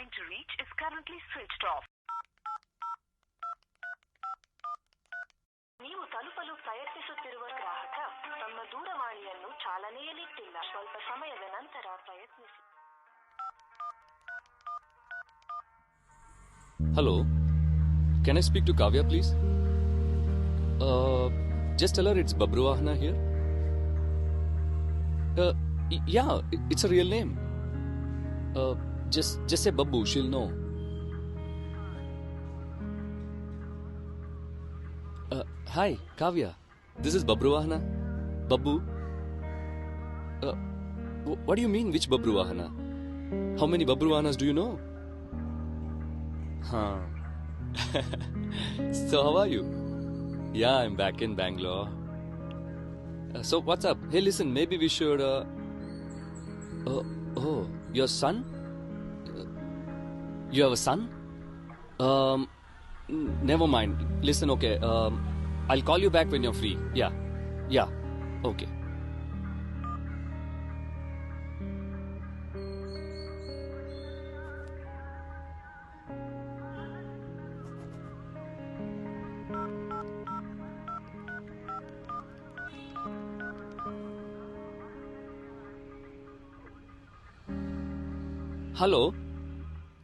trying to reach is currently switched off. ನೀವು ತಲುಪಲು ಪ್ರಯತ್ನಿಸುತ್ತಿರುವ ಗ್ರಾಹಕ ತಮ್ಮ ದೂರವಾಣಿಯನ್ನು ಚಾಲನೆಯಲ್ಲಿಟ್ಟಿಲ್ಲ. ಸ್ವಲ್ಪ ಸಮಯದ ನಂತರ ಪ್ರಯತ್ನಿಸಿ. Hello, can I speak to Kavya, please? Just tell her it's Babruahana here. Yeah, it's a real name. Just say Babbu, she'll know. Hi, Kavya. This is Babruahana. Babbu. What do you mean, which Babruahana? How many Babruahanas do you know? Huh. So how are you? Yeah, I'm back in Bangalore. So what's up? Hey, listen, maybe we should... Oh, your son? You have a son? Never mind. Listen, okay. I'll call you back when you're free. Yeah. Okay. Hello?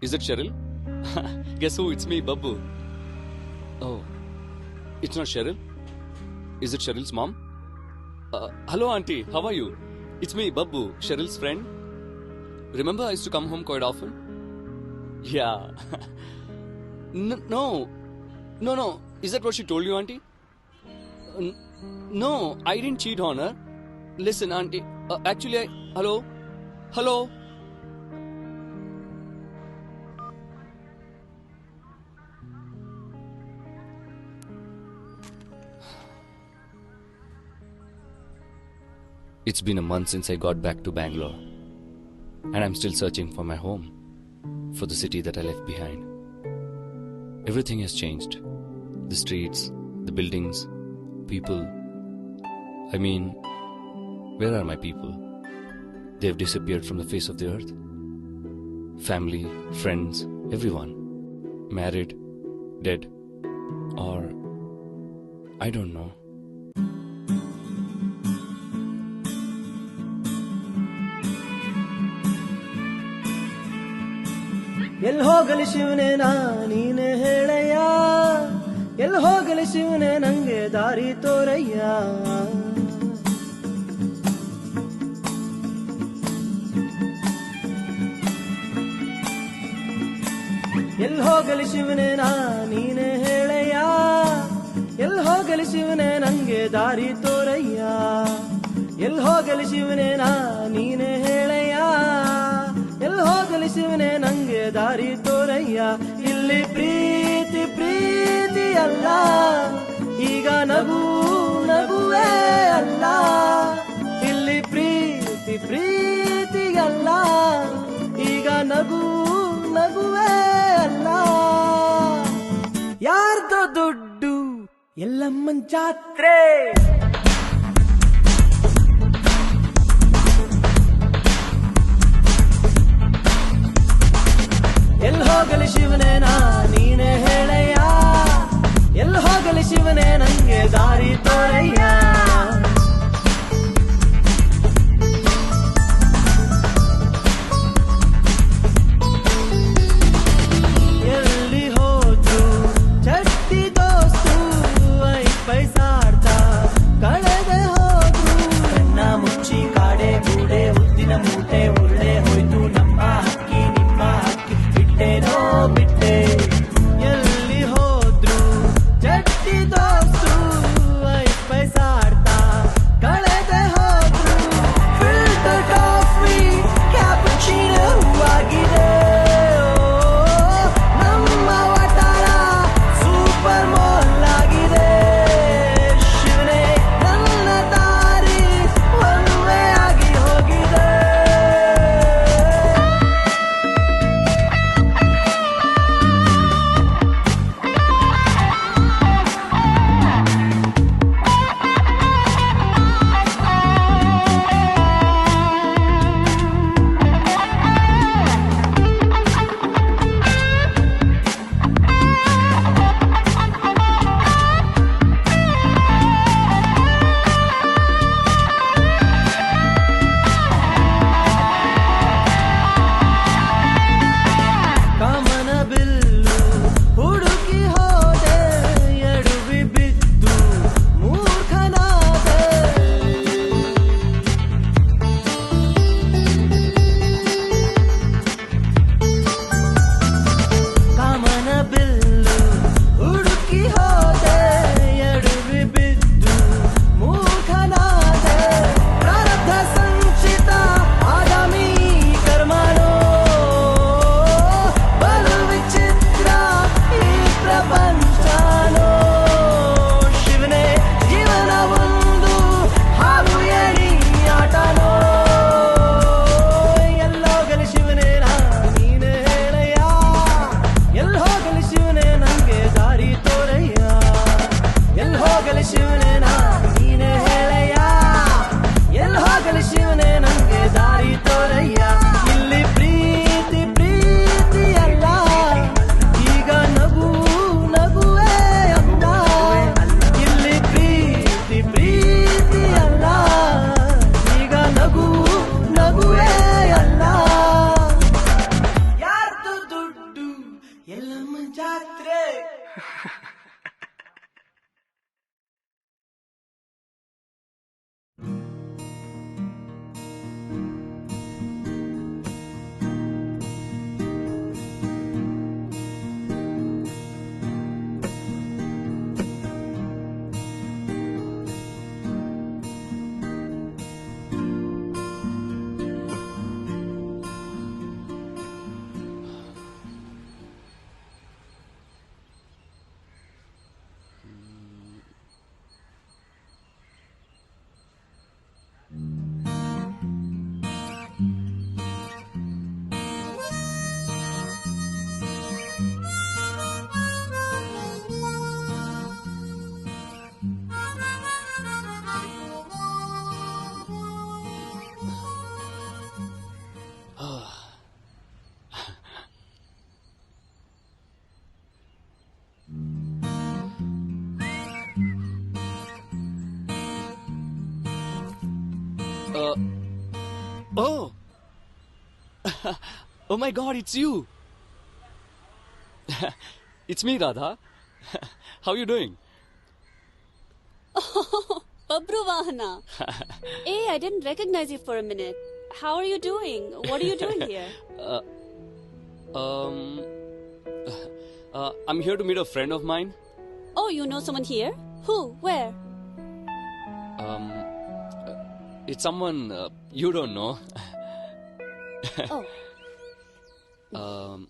Is it Cheryl? Guess who? It's me, Babbu. Oh. It's not Cheryl? Is it Cheryl's mom? Hello, auntie. How are you? It's me, Babbu, Cheryl's friend. Remember I used to come home quite often? Yeah. No. Is that what she told you, auntie? No, I didn't cheat on her. Listen, auntie. Actually, Hello? It's been a month since I got back to Bangalore, and I'm still searching for my home, for the city that I left behind. Everything has changed. The streets, the buildings, people. I mean, where are my people? They've disappeared from the face of the earth. Family, friends, everyone. Married, dead, or I don't know. ಎಲ್ಲಿ ಹೋಗಲಿ ಶಿವನೇ ನೀನೆ ಹೇಳಯ್ಯ, ಎಲ್ಲಿ ಹೋಗಲಿ ಶಿವನೇ ನಂಗೆ ದಾರಿ ತೋರಯ್ಯ. ಎಲ್ಲಿ ಹೋಗಲಿ ಶಿವನೇ ನೀನೆ ಹೇಳಯ್ಯ, ಎಲ್ಲಿ ಹೋಗಲಿ ಶಿವನೇ ನಂಗೆ ದಾರಿ ತೋರಯ್ಯ. ಎಲ್ಲಿ ಹೋಗಲಿ ಶಿವನೇ ನೀನೆ ಹೇಳಯ್ಯ, ಎಲ್ಲಿ ಹೋಗಲಿ ಶಿವನೇ ನಂಗೆ ದಾರಿ ತೋರಯ್ಯ. ಇಲ್ಲಿ ಪ್ರೀತಿ ಅಲ್ಲ, ಈಗ ನಗುವೇ ಅಲ್ಲ. ಇಲ್ಲಿ ಪ್ರೀತಿ ಅಲ್ಲ, ಈಗ ನಗುವೇ ಅಲ್ಲ. ಯಾರ್ದೋ ದುಡ್ಡು ಎಲ್ಲಮ್ಮನ್ ಜಾತ್ರೆ, ಎಲ್ಲಿ ಹೋಗಲಿ ಶಿವನೇ ನೀನೆ ಹೇಳಯ್ಯ, ಎಲ್ಲಿ ಹೋಗಲಿ ಶಿವನೇ ನಂಗೆ ದಾರಿ ತೋರಯ್ಯ. ಎಲ್ಲಿ ಹೋದ್ರು ಚಟ್ಟಿ ದೋಸ್ತು, 5 ಪೈಸಾರ್ಥ ಕಳೆದೆ ಹೋದ್ರು. ಕಣ್ಣ ಮುಚ್ಚಿ ಕಾಡೆ ಗೂಡೆ ಉದ್ದಿನ ಮೂಟೆ ಉರುಳೆ ಹೋಯ್ತು ನಮ್ಮ ಹಕ್ಕಿ ನಿಮ್ಮ ಹಕ್ಕಿ ಬಿಟ್ಟೆ. ಎಲ್ಲಿ ಹೋದ್ರು ಚಟ್ಟಿ ದೋಸ್ತು, 5 ಪೈಸಾ Oh! Oh my god, it's you! It's me, Radha. How are you doing? Oh, Babruahana. Hey, I didn't recognize you for a minute. How are you doing? What are you doing here? I'm here to meet a friend of mine. Oh, you know someone here? Who? Where? It's someone you don't know. Oh. Um,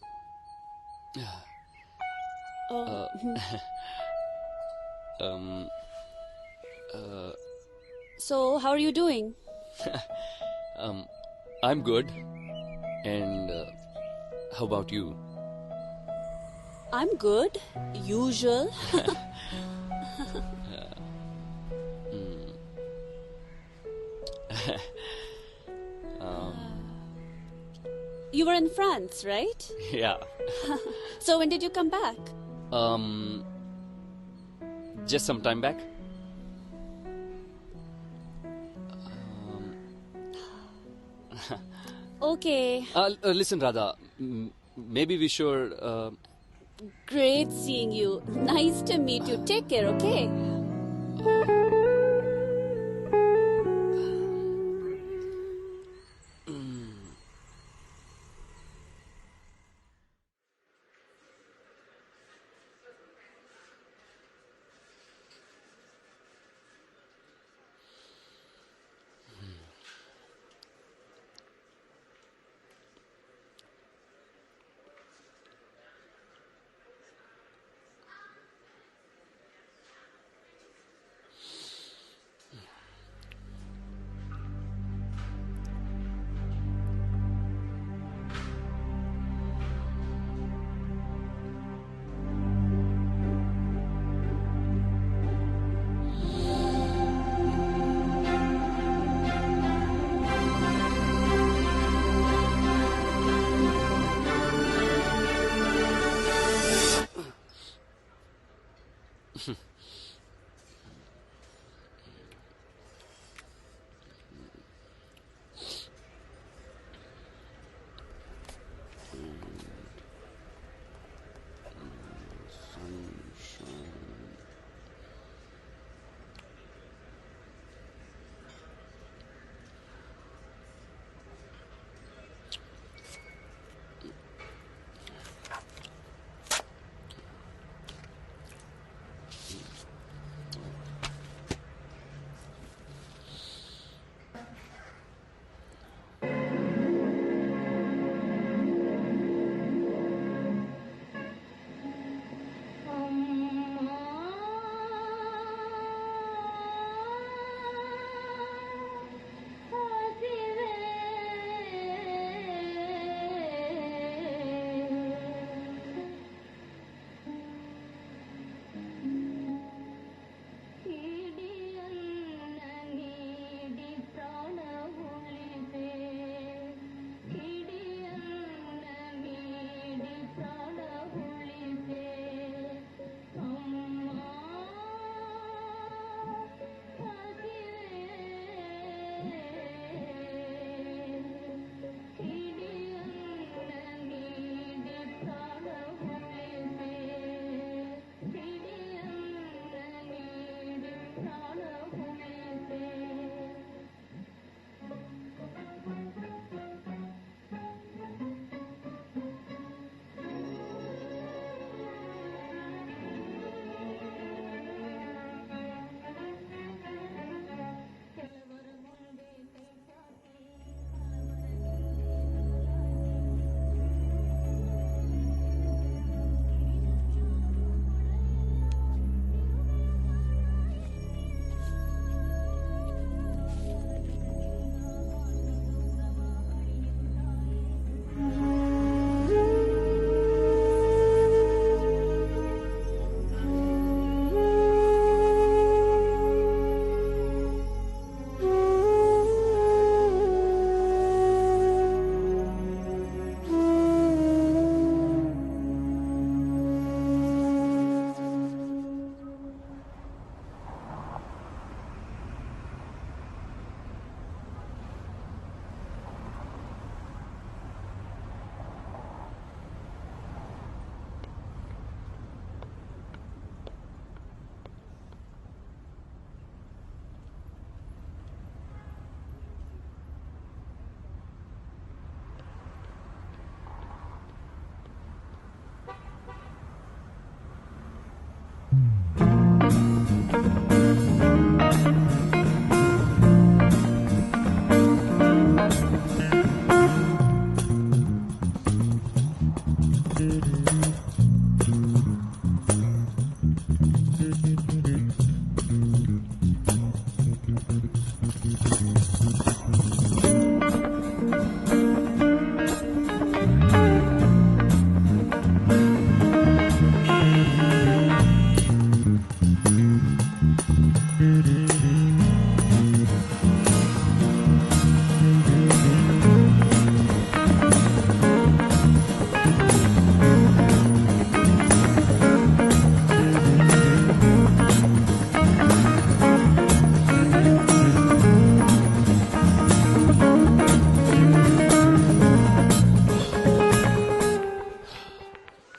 Oh. So, how are you doing? I'm good. And how about you? I'm good. Usual. You were in France, right? Yeah. So when did you come back? Just some time back. Okay. Listen, Radha. Maybe we should. Great seeing you. Nice to meet you. Take care, okay?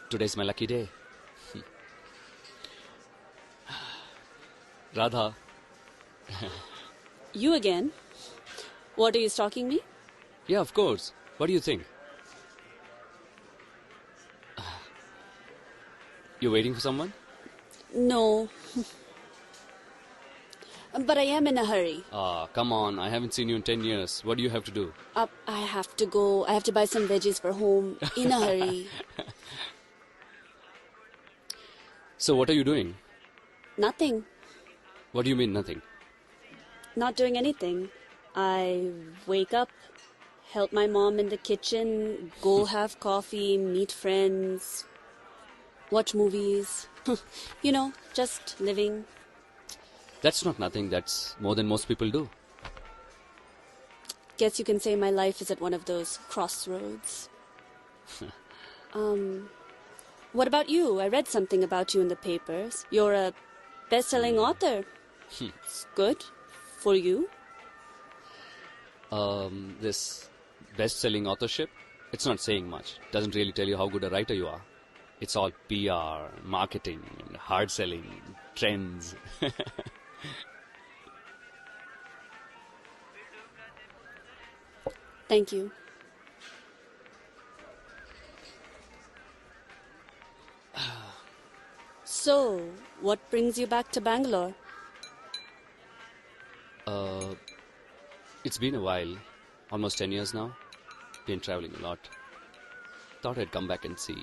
Today's my lucky day. Radha. You again? What, are you stalking me? Yeah, of course. What do you think? You're waiting for someone? No. But I am in a hurry. Come on. I haven't seen you in 10 years. What do you have to do? I have to go. I have to buy some veggies for home. In a hurry. So what are you doing? Nothing. What do you mean, nothing? Not doing anything. I wake up, help my mom in the kitchen, go have coffee, meet friends, watch movies. You know, just living. That's not nothing. That's more than most people do. Guess you can say my life is at one of those crossroads. What about you? I read something about you in the papers. You're a best-selling author. It's good. For you? This best-selling authorship, it's not saying much. Doesn't really tell you how good a writer you are. It's all PR, marketing, hard selling, trends. Thank you. So, what brings you back to Bangalore? It's been a while. Almost 10 years now. Been traveling a lot. Thought I'd come back and see,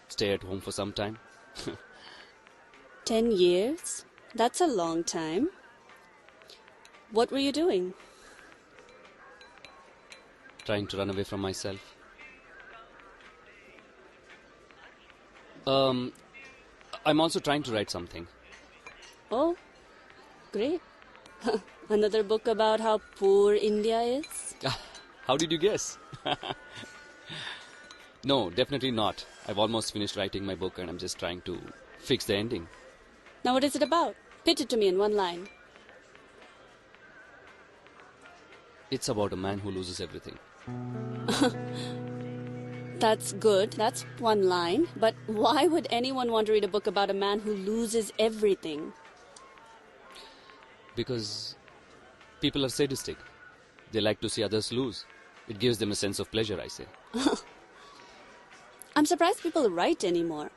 stay at home for some time. 10 years? That's a long time. What were you doing? Trying to run away from myself. I'm also trying to write something. Oh, great. Another book about how poor India is? How did you guess? No, definitely not. I've almost finished writing my book and I'm just trying to fix the ending. Now what is it about? Pitch it to me in one line. It's about a man who loses everything. That's good. That's one line. But why would anyone want to read a book about a man who loses everything? Because people are sadistic. They like to see others lose. It gives them a sense of pleasure, I say. I'm surprised people write anymore.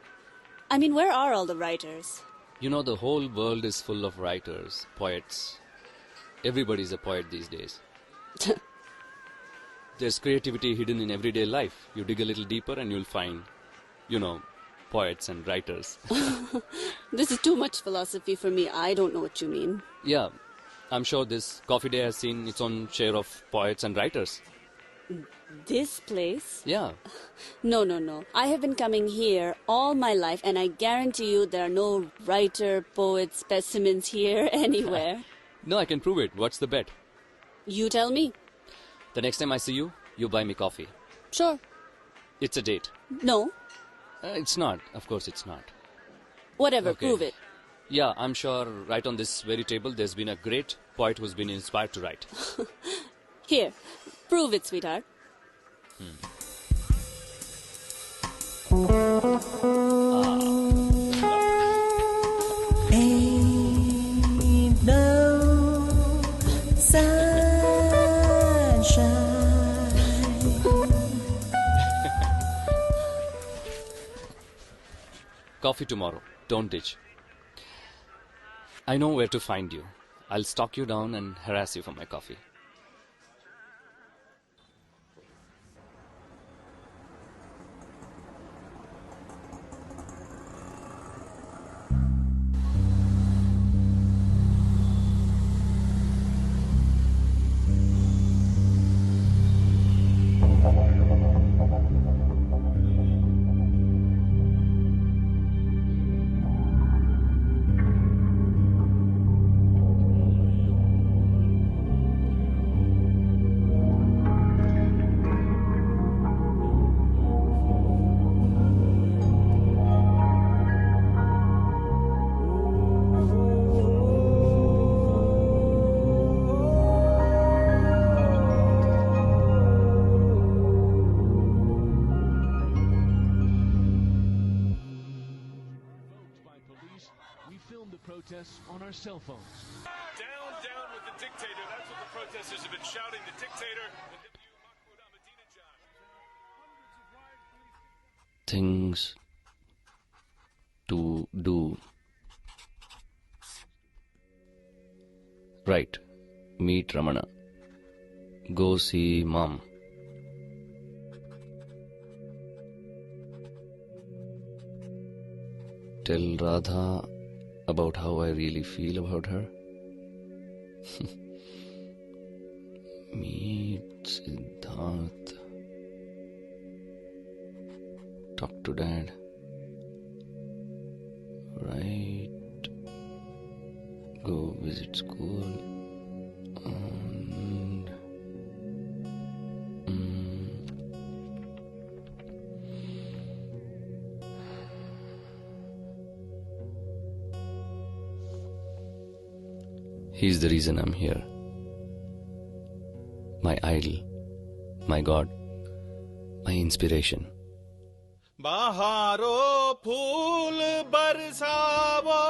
I mean, where are all the writers? You know, the whole world is full of writers, poets. Everybody's a poet these days. There's creativity hidden in everyday life. You dig a little deeper and you'll find, poets and writers. This is too much philosophy for me. I don't know what you mean. Yeah, I'm sure this coffee day has seen its own share of poets and writers. This place? Yeah. No. I have been coming here all my life and I guarantee you there are no writer, poet specimens here anywhere. No, I can prove it. What's the bet? You tell me. The next time I see you, you buy me coffee. Sure. It's a date. No. It's not. Of course it's not. Whatever, Okay. prove it. Yeah, I'm sure right on this very table there's been a great poet who's been inspired to write. Here, prove it, sweetheart. Ain't no sunshine. Coffee tomorrow. Don't ditch. I know where to find you. I'll stalk you down and harass you for my coffee. protests on our cell phones. Down, down with the dictator. That's what the protesters have been shouting. The dictator. Things to do. Right. Meet Ramana. Go see Mom. Tell Radha about how I really feel about her. Meet Siddharth. Talk to Dad. Right. Go visit school. And he's the reason I'm here. My idol, my God, my inspiration. बहारो फूल बरसावो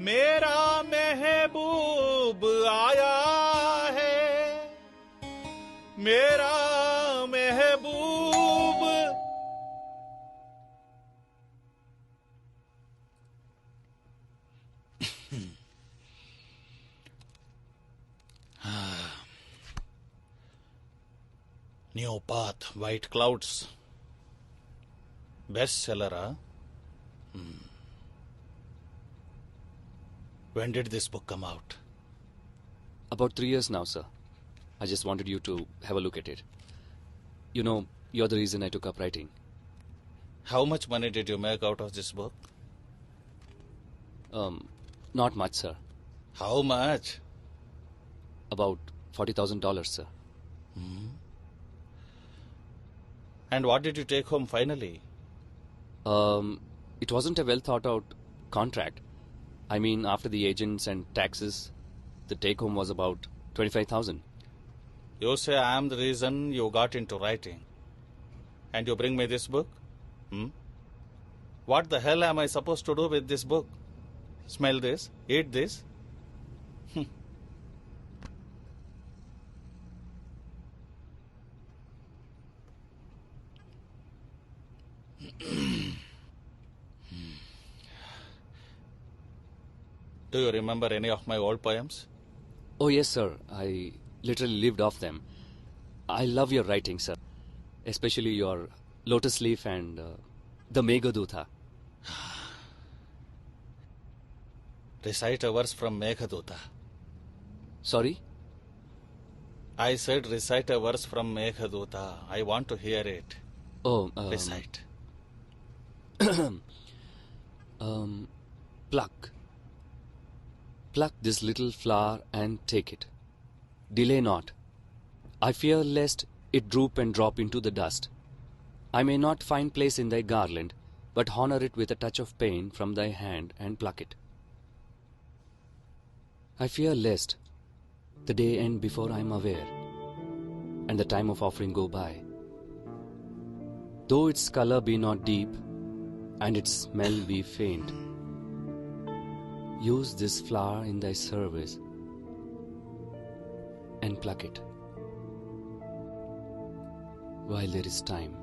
मेरा महबूब आया है मेरा महबूब New path, white clouds. Bestseller, huh? When did this book come out? About 3 years now, sir. I just wanted you to have a look at it. You know, you're the reason I took up writing. How much money did you make out of this book? Not much, sir. How much? About $40,000, sir. And what did you take home finally? It wasn't a well thought out contract. I mean, after the agents and taxes, the take home was about 25,000. You say I am the reason you got into writing. And you bring me this book? What the hell am I supposed to do with this book? Smell this? Eat this? Do you remember any of my old poems? Oh, yes, sir. I literally lived off them. I love your writing, sir. Especially your Lotus Leaf and the Meghadutha. Recite a verse from Meghadutha. Sorry? I said recite a verse from Meghadutha. I want to hear it. Oh, Recite. Pluck. Pluck this little flower and take it. Delay not. I fear lest it droop and drop into the dust. I may not find place in thy garland, but honor it with a touch of pain from thy hand and pluck it. I fear lest the day end before I am aware, and the time of offering go by. Though its color be not deep, and its smell be faint, use this flower in thy service and pluck it while there is time.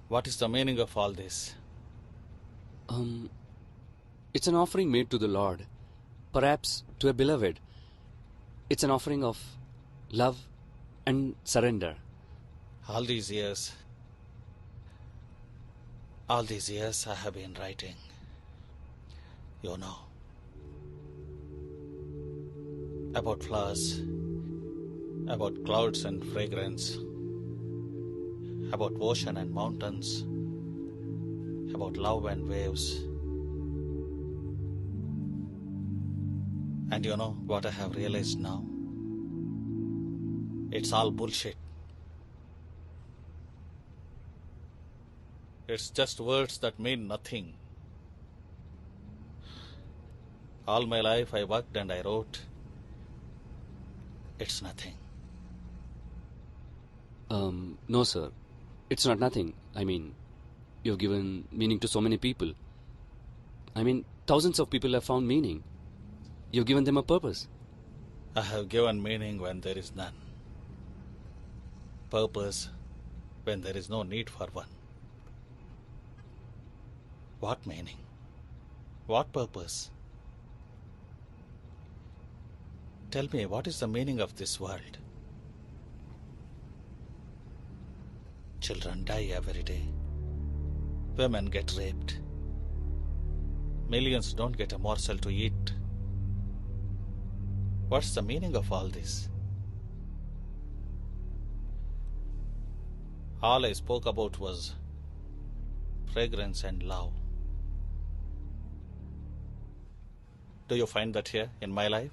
What is the meaning of all this? It's an offering made to the Lord, perhaps to a beloved. It's an offering of love and surrender. All these years I have been writing. You know, about flowers, about clouds and fragrance, about ocean and mountains, about love and waves. And you know what I have realized now? It's all bullshit. It's just words that mean nothing. All my life I worked and I wrote. It's nothing. No, sir. It's not nothing. I mean, you've given meaning to so many people. I mean, thousands of people have found meaning. You've given them a purpose. I have given meaning when there is none. Purpose when there is no need for one. What meaning? What purpose? Tell me, what is the meaning of this world? Children die every day. Women get raped. Millions don't get a morsel to eat. What's the meaning of all this? All I spoke about was fragrance and love. Do you find that here in my life?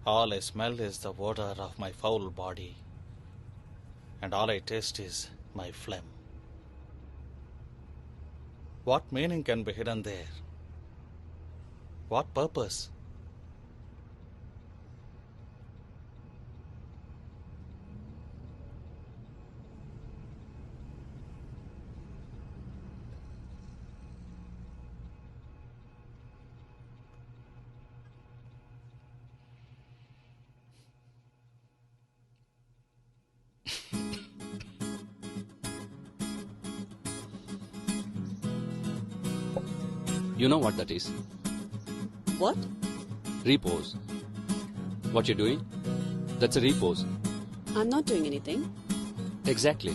All I smell is the odor of my foul body, and all I taste is my phlegm. What meaning can be hidden there? What purpose? You know what that is? What? Repose. What you're doing? That's a repose. I'm not doing anything. Exactly.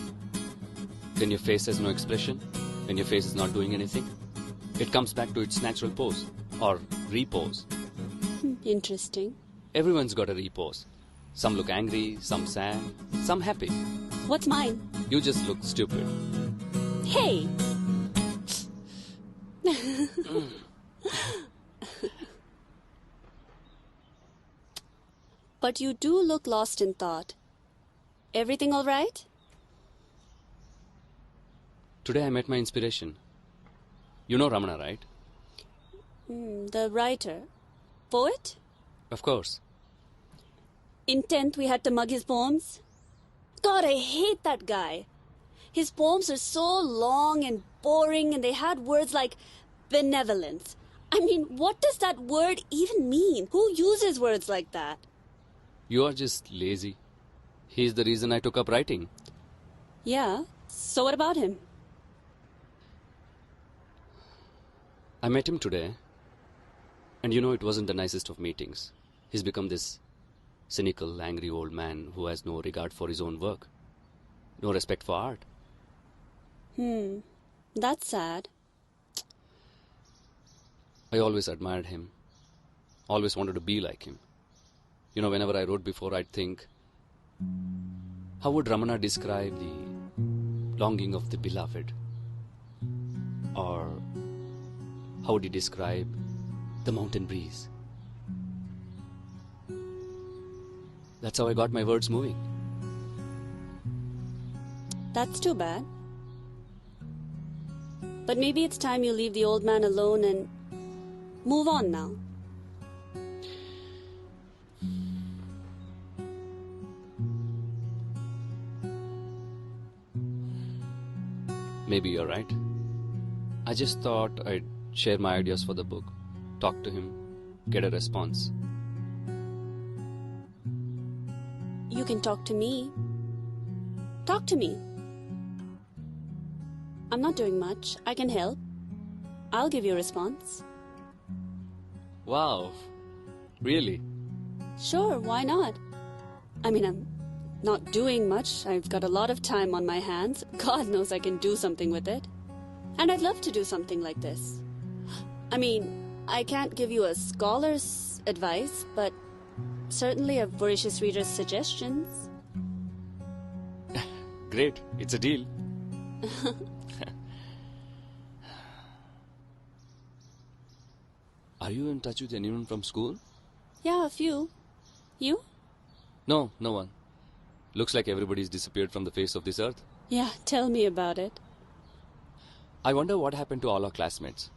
When your face has no expression, when your face is not doing anything, it comes back to its natural pose, or repose. Interesting. Everyone's got a repose. Some look angry, some sad, some happy. What's mine? You just look stupid. Hey! But you do look lost in thought. Everything all right? Today I met my inspiration. You know Ramana, right? The writer. Poet? Of course. In 10th, we had to mug his poems. God, I hate that guy. His poems are so long and boring, and they had words like benevolence. I mean, what does that word even mean? Who uses words like that? You are just lazy. He's the reason I took up writing. Yeah, so what about him? I met him today, and you know it wasn't the nicest of meetings. He's become this cynical, angry old man who has no regard for his own work. No respect for art. That's sad. I always admired him. Always wanted to be like him. You know, whenever I wrote before, I'd think, how would Ramana describe the longing of the beloved? Or how would he describe the mountain breeze? That's how I got my words moving. That's too bad. But maybe it's time you leave the old man alone and move on now. Maybe you're right. I just thought I'd share my ideas for the book, talk to him, get a response. You can talk to me. Talk to me. I'm not doing much. I can help. I'll give you a response. Wow, really? Sure, why not? I mean, I'm not doing much. I've got a lot of time on my hands. God knows I can do something with it. And I'd love to do something like this. I mean, I can't give you a scholar's advice, but certainly a voracious reader's suggestions. Great, it's a deal. Are you in touch with anyone from school? Yeah, a few. You? No, no one. Looks like everybody's disappeared from the face of this earth. Yeah, tell me about it. I wonder what happened to all our classmates.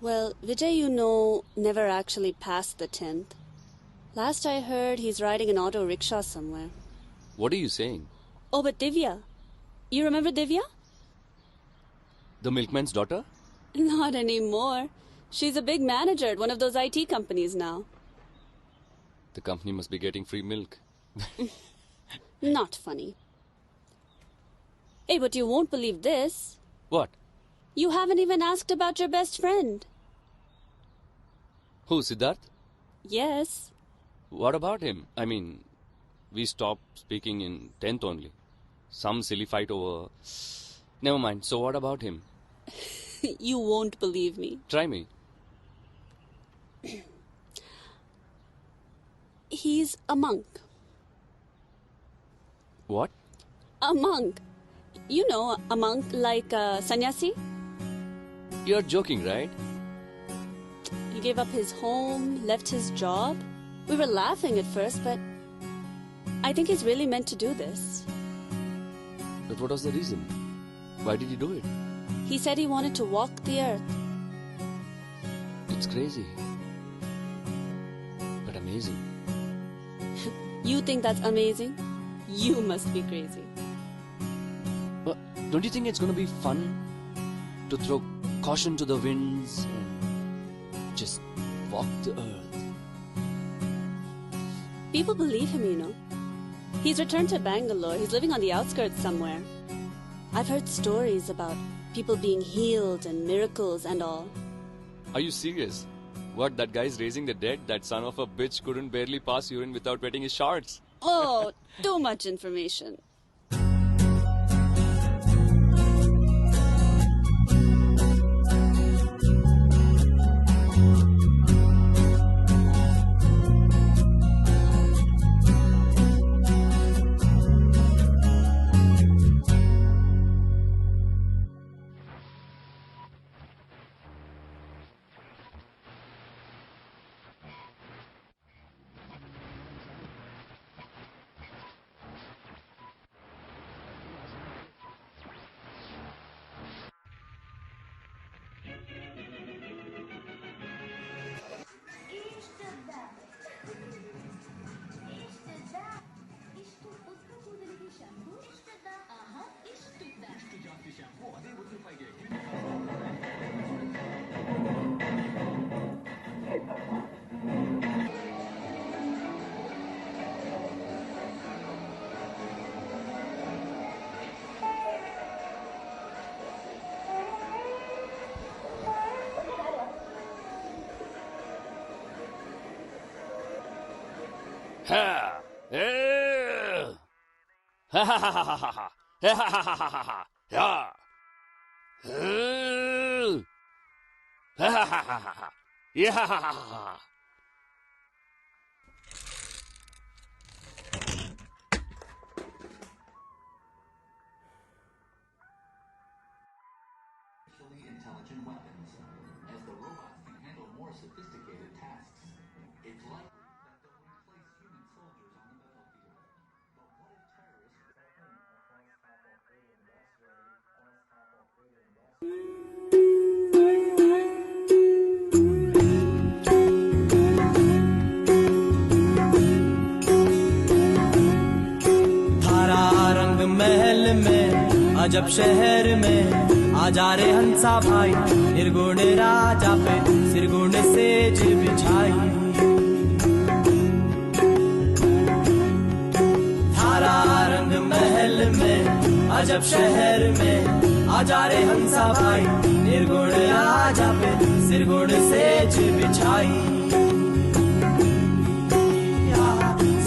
Well, Vijay, you know, never actually passed the 10th. Last I heard, he's riding an auto rickshaw somewhere. What are you saying? Oh, but Divya. You remember Divya? The milkman's daughter? Not anymore. She's a big manager at one of those IT companies now. The company must be getting free milk. Not funny. Hey, but you won't believe this. What? You haven't even asked about your best friend. Who, Siddharth? Yes. What about him? I mean, we stopped speaking in 10th only. Some silly fight over... Never mind. So what about him? You won't believe me. Try me. He's a monk. What? A monk. You know, a monk like a sannyasi? You're joking, right? He gave up his home, left his job. We were laughing at first, but I think he's really meant to do this. But what was the reason? Why did he do it? He said he wanted to walk the earth. It's crazy. But amazing. You think that's amazing? You must be crazy. But don't you think it's going to be fun to throw caution to the winds and just walk the earth? People believe him, you know. He's returned to Bangalore. He's living on the outskirts somewhere. I've heard stories about people being healed and miracles and all. Are you serious? What, that guy's raising the dead? That son of a bitch couldn't barely pass urine without wetting his shorts. Oh, too much information. Ha! Ha ha ha ha ha ha! Ha ha ha ha ha ha! Yeah! Ha ha ha ha ha! Yeah! Ha ha ha ha! Intelligent weapons, as the robots can handle more sophisticated tasks. It's likely that they'll replace human soldiers on the battlefield. But what if terrorists... थारा रंग महल में अजब शहर में आ जा रे हंसा भाई निर्गुण राजा पे सिरगुण सेज बिछाई थारा रंग महल में अजब शहर में आ जा रे हंसा भाई निर्गुण राजा पे सिरगुण सेज बिछाई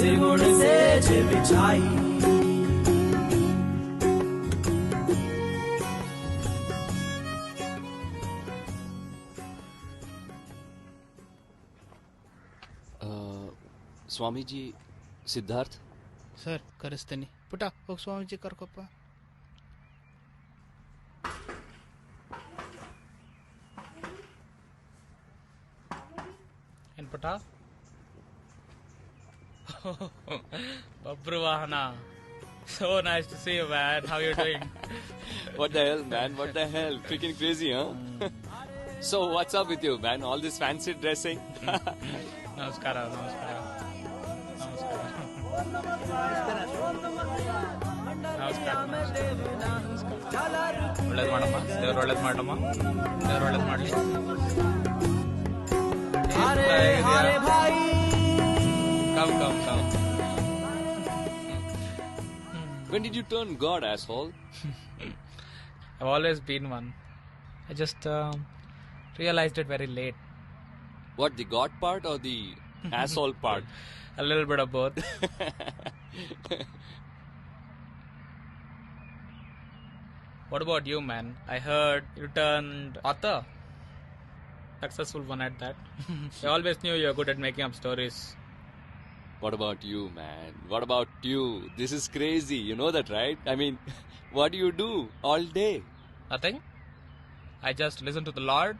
सिरगुण सेज बिछाई Swamiji, Siddharth? ಸರ್ ಕರೆಸ್ತೀನಿ ಪುಟ ಹೋಗಿ ಸ್ವಾಮೀಜಿ ಕರ್ಕೊಪ್ಪ. ಏನ್ ಪುಟ? Babruahana. So nice to see you, man. How you doing? What the hell, man? What the hell? Freaking crazy, huh? So, what's up with you, man? All this fancy dressing? ನಮಸ್ಕಾರ ನಮಸ್ಕಾರ ನಮಸ್ಕಾರ. ಒಳ್ಳೇದು ಮಾಡಮ್ಮ, ದೇವ್ರು ಒಳ್ಳೇದು ಮಾಡಮ್ಮ, ದೇವ್ರು ಒಳ್ಳೇದು ಮಾಡಲಿ. Come, come, come. When did you turn God, asshole? I've always been one. I just realized it very late. What, the God part or the asshole part? A little bit of both. What about you, man? I heard you turned author. Successful one at that. I always knew you were good at making up stories. What about you, man? What about you? This is crazy. You know that, right? I mean, what do you do all day? Nothing. I just listen to the Lord.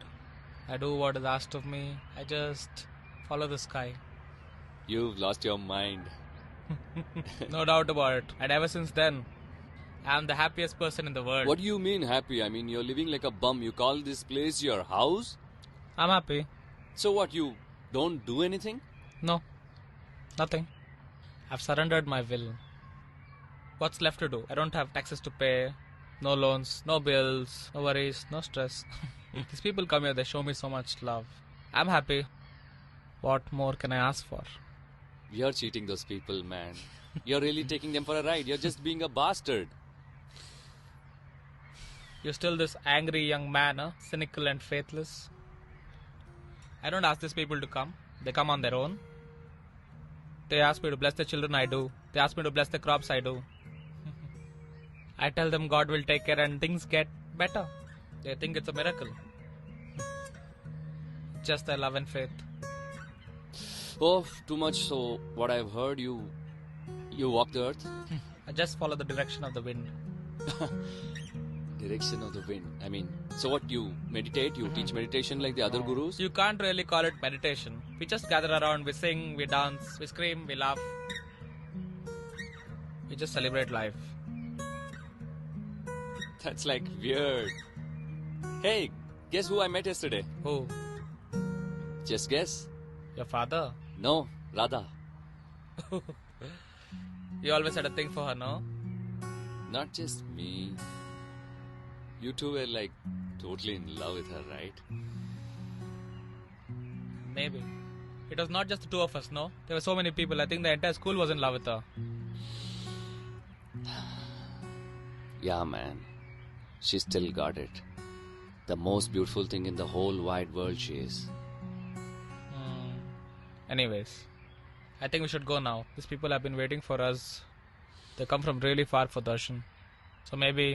I do what is asked of me. I just follow the sky. You've lost your mind. No doubt about it. And ever since then, I'm the happiest person in the world. What do you mean happy? I mean, you're living like a bum. You call this place your house? I'm happy. So what, you don't do anything? No. Nothing. I've surrendered my will. What's left to do? I don't have taxes to pay. No loans, no bills, no worries, no stress. These people come here, they show me so much love. I'm happy. What more can I ask for? You're cheating those people, man. You're really taking them for a ride. You're just being a bastard. You're still this angry young man, huh? Cynical and faithless. I don't ask these people to come. They come on their own. They ask me to bless the children, I do. They ask me to bless the crops, I do. I tell them God will take care and things get better. They think it's a miracle. Just their love and faith. Oh, too much. So, what I've heard, you walk the earth? I just follow the direction of the wind. Direction of the wind. I mean, so what, you meditate? You teach meditation like the other gurus? You can't really call it meditation. We just gather around, we sing, we dance, we scream, we laugh. We just celebrate life. That's like weird. Hey, guess who I met yesterday? Who? Just guess. Your father? No, Radha. You always had a thing for her, no? Not just me. You two were like totally in love with her, right? Maybe. It was not just the two of us, no? There were so many people. I think the entire school was in love with her. Yeah, man. She still got it. The most beautiful thing in the whole wide world she is. Anyways, I think we should go now. These people have been waiting for us. They come from really far for darshan. So maybe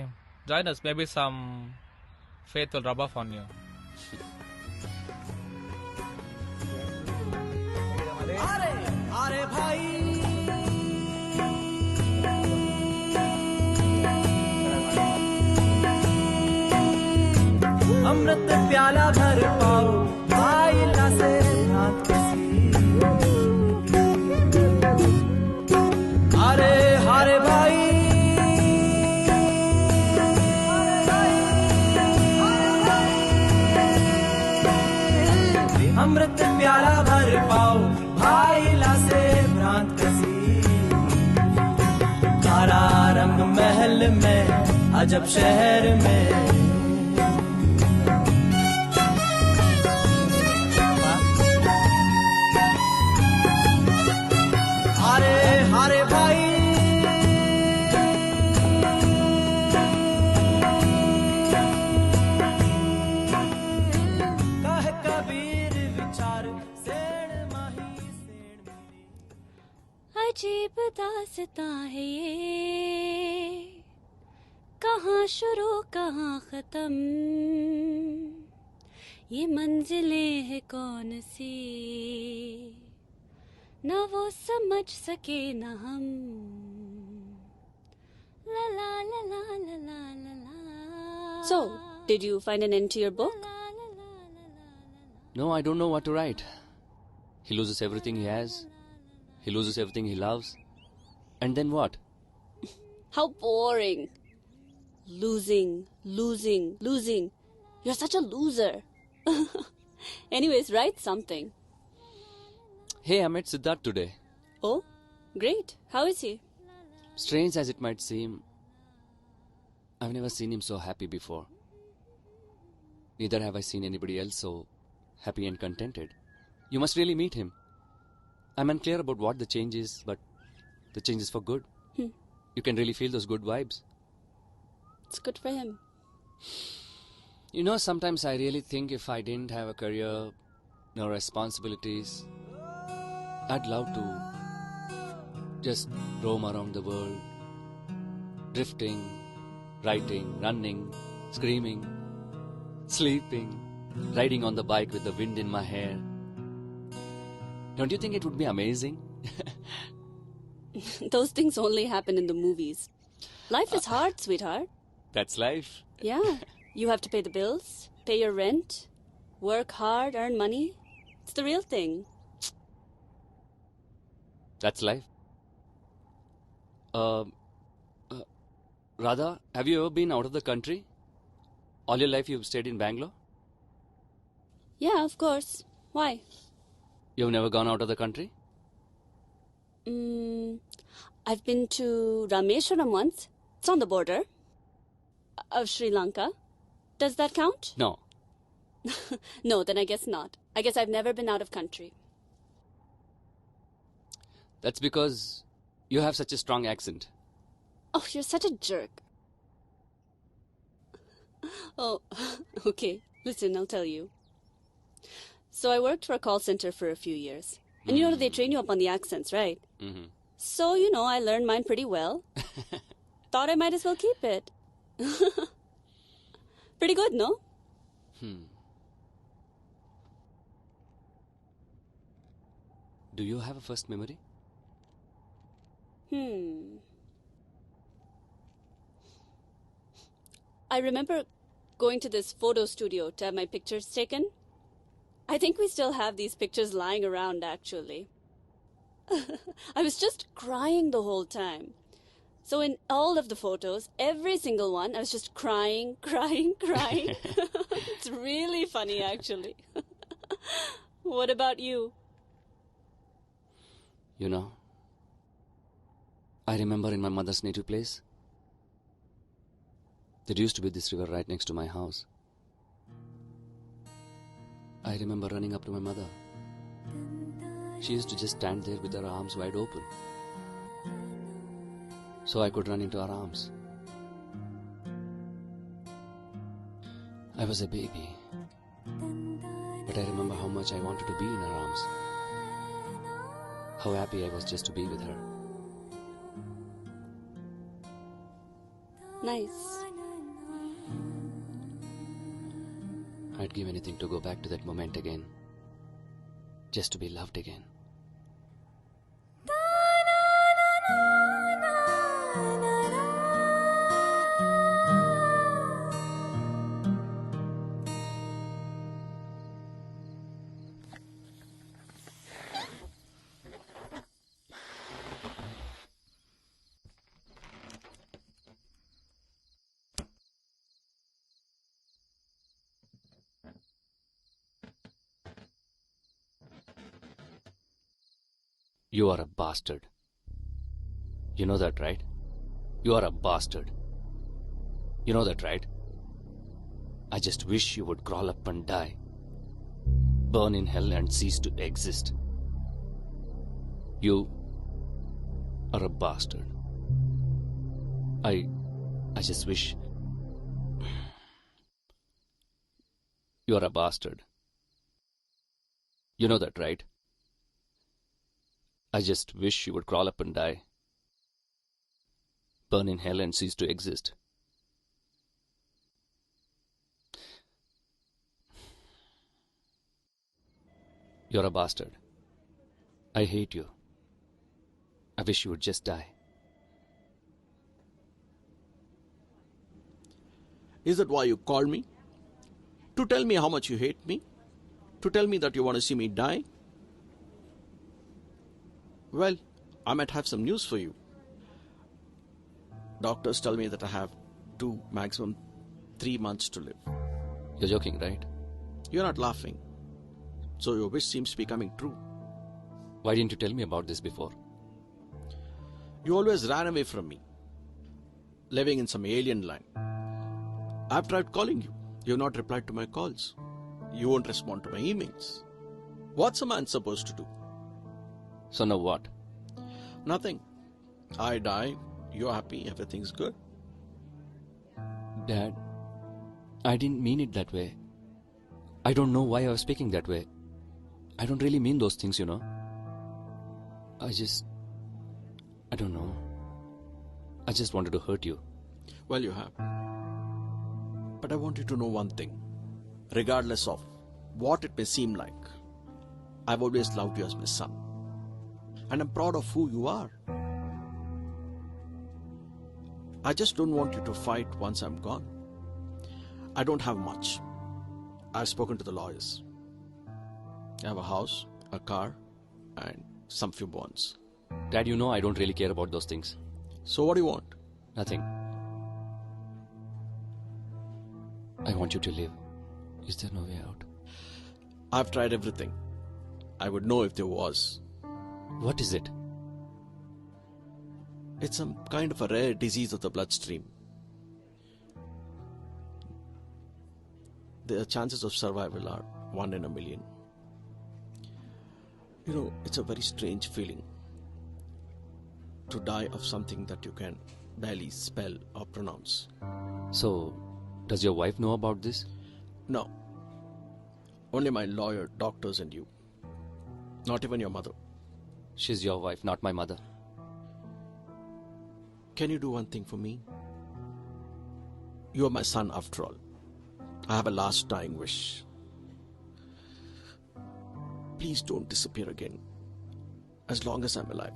join us. Maybe some faith will rub off on you. अरे भाई अमृत प्याला भर पाओ भाई लासे रात कसी अरे हरे भाई अमृत प्याला भर पाओ भाई लासे भ्रांत कसी कारा रंग महल में अजब शहर में हरे भाई कह कबीर विचार सेण माही सेण अजीब दास्तां है ये कहाँ शुरू कहाँ खत्म ये मंजिलें है कौन सी न वो समझ सके न हम ला ला ला ला ला ला ला ला. So, did you find an end to your book? No, I don't know what to write. He loses everything he has. He loses everything he loves. And then what? How boring. Losing, losing, losing. You're such a loser. Anyways, write something. Hey, I met Siddharth today. Oh, great. How is he? Strange as it might seem, I've never seen him so happy before. Neither have I seen anybody else so happy and contented. You must really meet him. I'm unclear about what the change is, but the change is for good. You can really feel those good vibes. It's good for him. You know, sometimes I really think if I didn't have a career, no responsibilities, I'd love to just roam around the world, drifting, writing, running, screaming, sleeping, riding on the bike with the wind in my hair. Don't you think it would be amazing? Those things only happen in the movies. Life is hard, sweetheart. That's life. Yeah. You have to pay the bills, pay your rent, work hard, earn money. It's the real thing. That's life. Radha, have you ever been out of the country? All your life you've stayed in Bangalore? Yeah, of course. Why? You've never gone out of the country? I've been to Rameshwaram once. It's on the border of Sri Lanka. Does that count? No. No, then I guess not. I guess I've never been out of country. That's because you have such a strong accent. Oh, you're such a jerk. Oh, okay. Listen, I'll tell you. So I worked for a call center for a few years. And you know they train you up on the accents, right? Mm-hmm. So, I learned mine pretty well. Thought I might as well keep it. Pretty good, no? Do you have a first memory? I remember going to this photo studio to have my pictures taken. I think we still have these pictures lying around, actually. I was just crying the whole time. So in all of the photos, every single one, I was just crying. It's really funny, actually. What about you? You know, I remember in my mother's native place, there used to be this river right next to my house. I remember running up to my mother. She used to just stand there with her arms wide open, so I could run into her arms. I was a baby, but I remember how much I wanted to be in her arms. How happy I was just to be with her. Nice. I'd give anything to go back to that moment again. Just to be loved again. You are a bastard. You know that, right? You are a bastard. You know that, right? I just wish you would crawl up and die. Burn in hell and cease to exist. You are a bastard. I just wish... You are a bastard. You know that, right? I just wish you would crawl up and die. Burn in hell and cease to exist. You're a bastard. I hate you. I wish you would just die. Is that why you called me? To tell me how much you hate me? To tell me that you want to see me die? Well, I might have some news for you. Doctors tell me that I have 2, maximum 3 months to live. You're joking, right? You're not laughing. So your wish seems to be coming true. Why didn't you tell me about this before? You always ran away from me, living in some alien land. I've tried calling you. You've not replied to my calls. You won't respond to my emails. What's a man supposed to do? So now what? Nothing. I die, you're happy, everything's good. Dad, I didn't mean it that way. I don't know why I was speaking that way. I don't really mean those things, you know. I don't know. I just wanted to hurt you. Well, you have. But I want you to know one thing. Regardless of what it may seem like, I've always loved you as my son. And I'm proud of who you are. I just don't want you to fight once I'm gone. I don't have much. I've spoken to the lawyers. I have a house, a car, and some few bonds. Dad, you know I don't really care about those things. So what do you want? Nothing. I want you to live. Is there no way out? I've tried everything. I would know if there was. What is it? It's some kind of a rare disease of the bloodstream. The chances of survival are 1 in a million. You know, it's a very strange feeling to die of something that you can barely spell or pronounce. So, does your wife know about this? No. Only my lawyer, doctors, and you. Not even your mother. She's your wife, not my mother. Can you do one thing for me? You are my son after all. I have a last dying wish. Please don't disappear again. As long as I'm alive.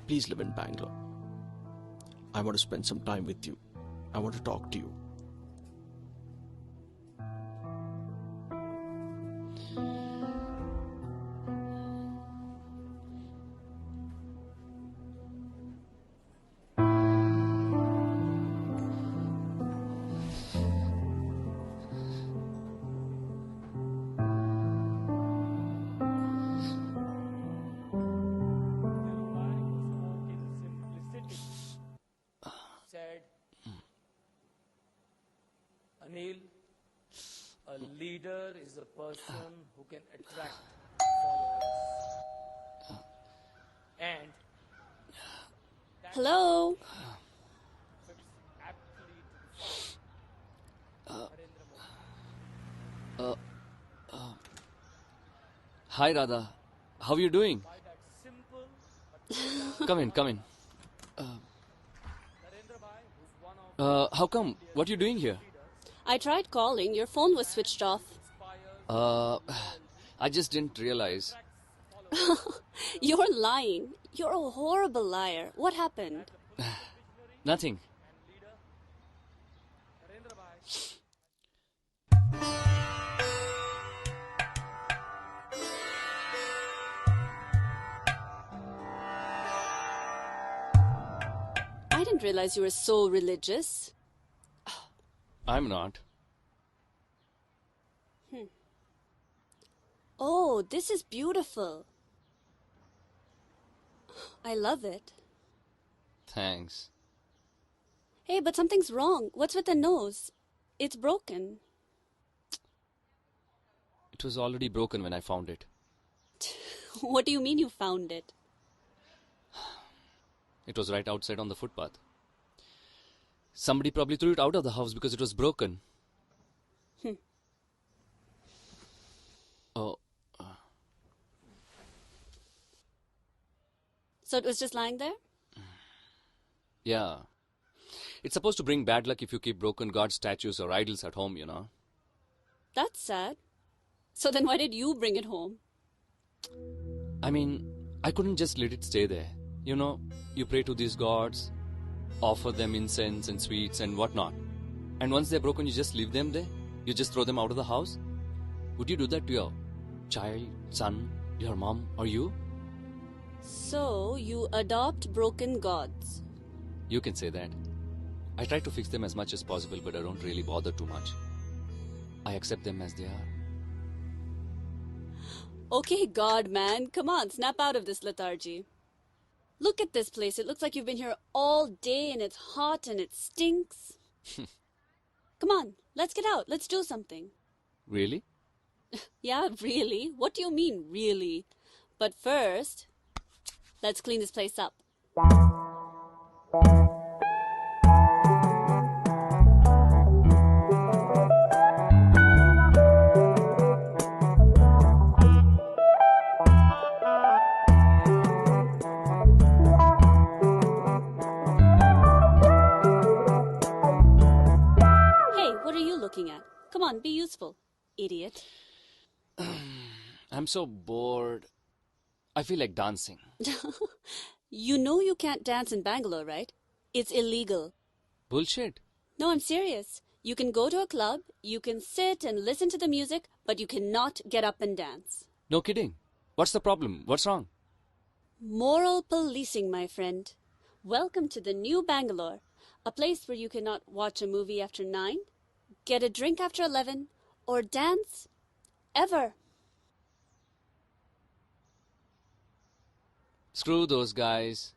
Please live in Bangalore. I want to spend some time with you. I want to talk to you. Said Anil, a leader is a person who can attract followers. And Hello? fits aptly to Narendra Modi. Hi, Radha. How are you doing? By that simple but Come in, come in. Narendra Bhai, who's one of How come? What are you doing here? I tried calling. Your phone was switched off. I just didn't realize. You're lying. You're a horrible liar. What happened? Nothing. Narendra Bhai. I didn't realize you were so religious. I'm not. Oh, this is beautiful. I love it. Thanks. Hey, but something's wrong. What's with the nose? It's broken. It was already broken when I found it. What do you mean you found it? It was right outside on the footpath. Somebody probably threw it out of the house because it was broken. Oh, So it was just lying there? yeah. It's supposed to bring bad luck if you keep broken god statues or idols at home, you know. That's sad. So then why did you bring it home? I mean, I couldn't just let it stay there. You know, you pray to these gods, offer them incense and sweets and whatnot. And once they're broken, you just leave them there? You just throw them out of the house? Would you do that to your child, son, your mom, or you? So you adopt broken gods. You can say that. I try to fix them as much as possible, but I don't really bother too much. I accept them as they are. Okay, God, man. Come on, snap out of this lethargy. Look at this place. It looks like you've been here all day and it's hot and it stinks. Come on, let's get out. Let's do something. Really? Yeah, really? What do you mean, really? But first, let's clean this place up. Hey, what are you looking at? Come on, be useful, idiot. I'm so bored. I feel like dancing. You know you can't dance in Bangalore, right? It's illegal. Bullshit. No, I'm serious. You can go to a club, you can sit and listen to the music, but you cannot get up and dance. No kidding. What's the problem? What's wrong? Moral policing, my friend. Welcome to the new Bangalore, a place where you cannot watch a movie after 9, get a drink after 11, or dance ever. Screw those guys.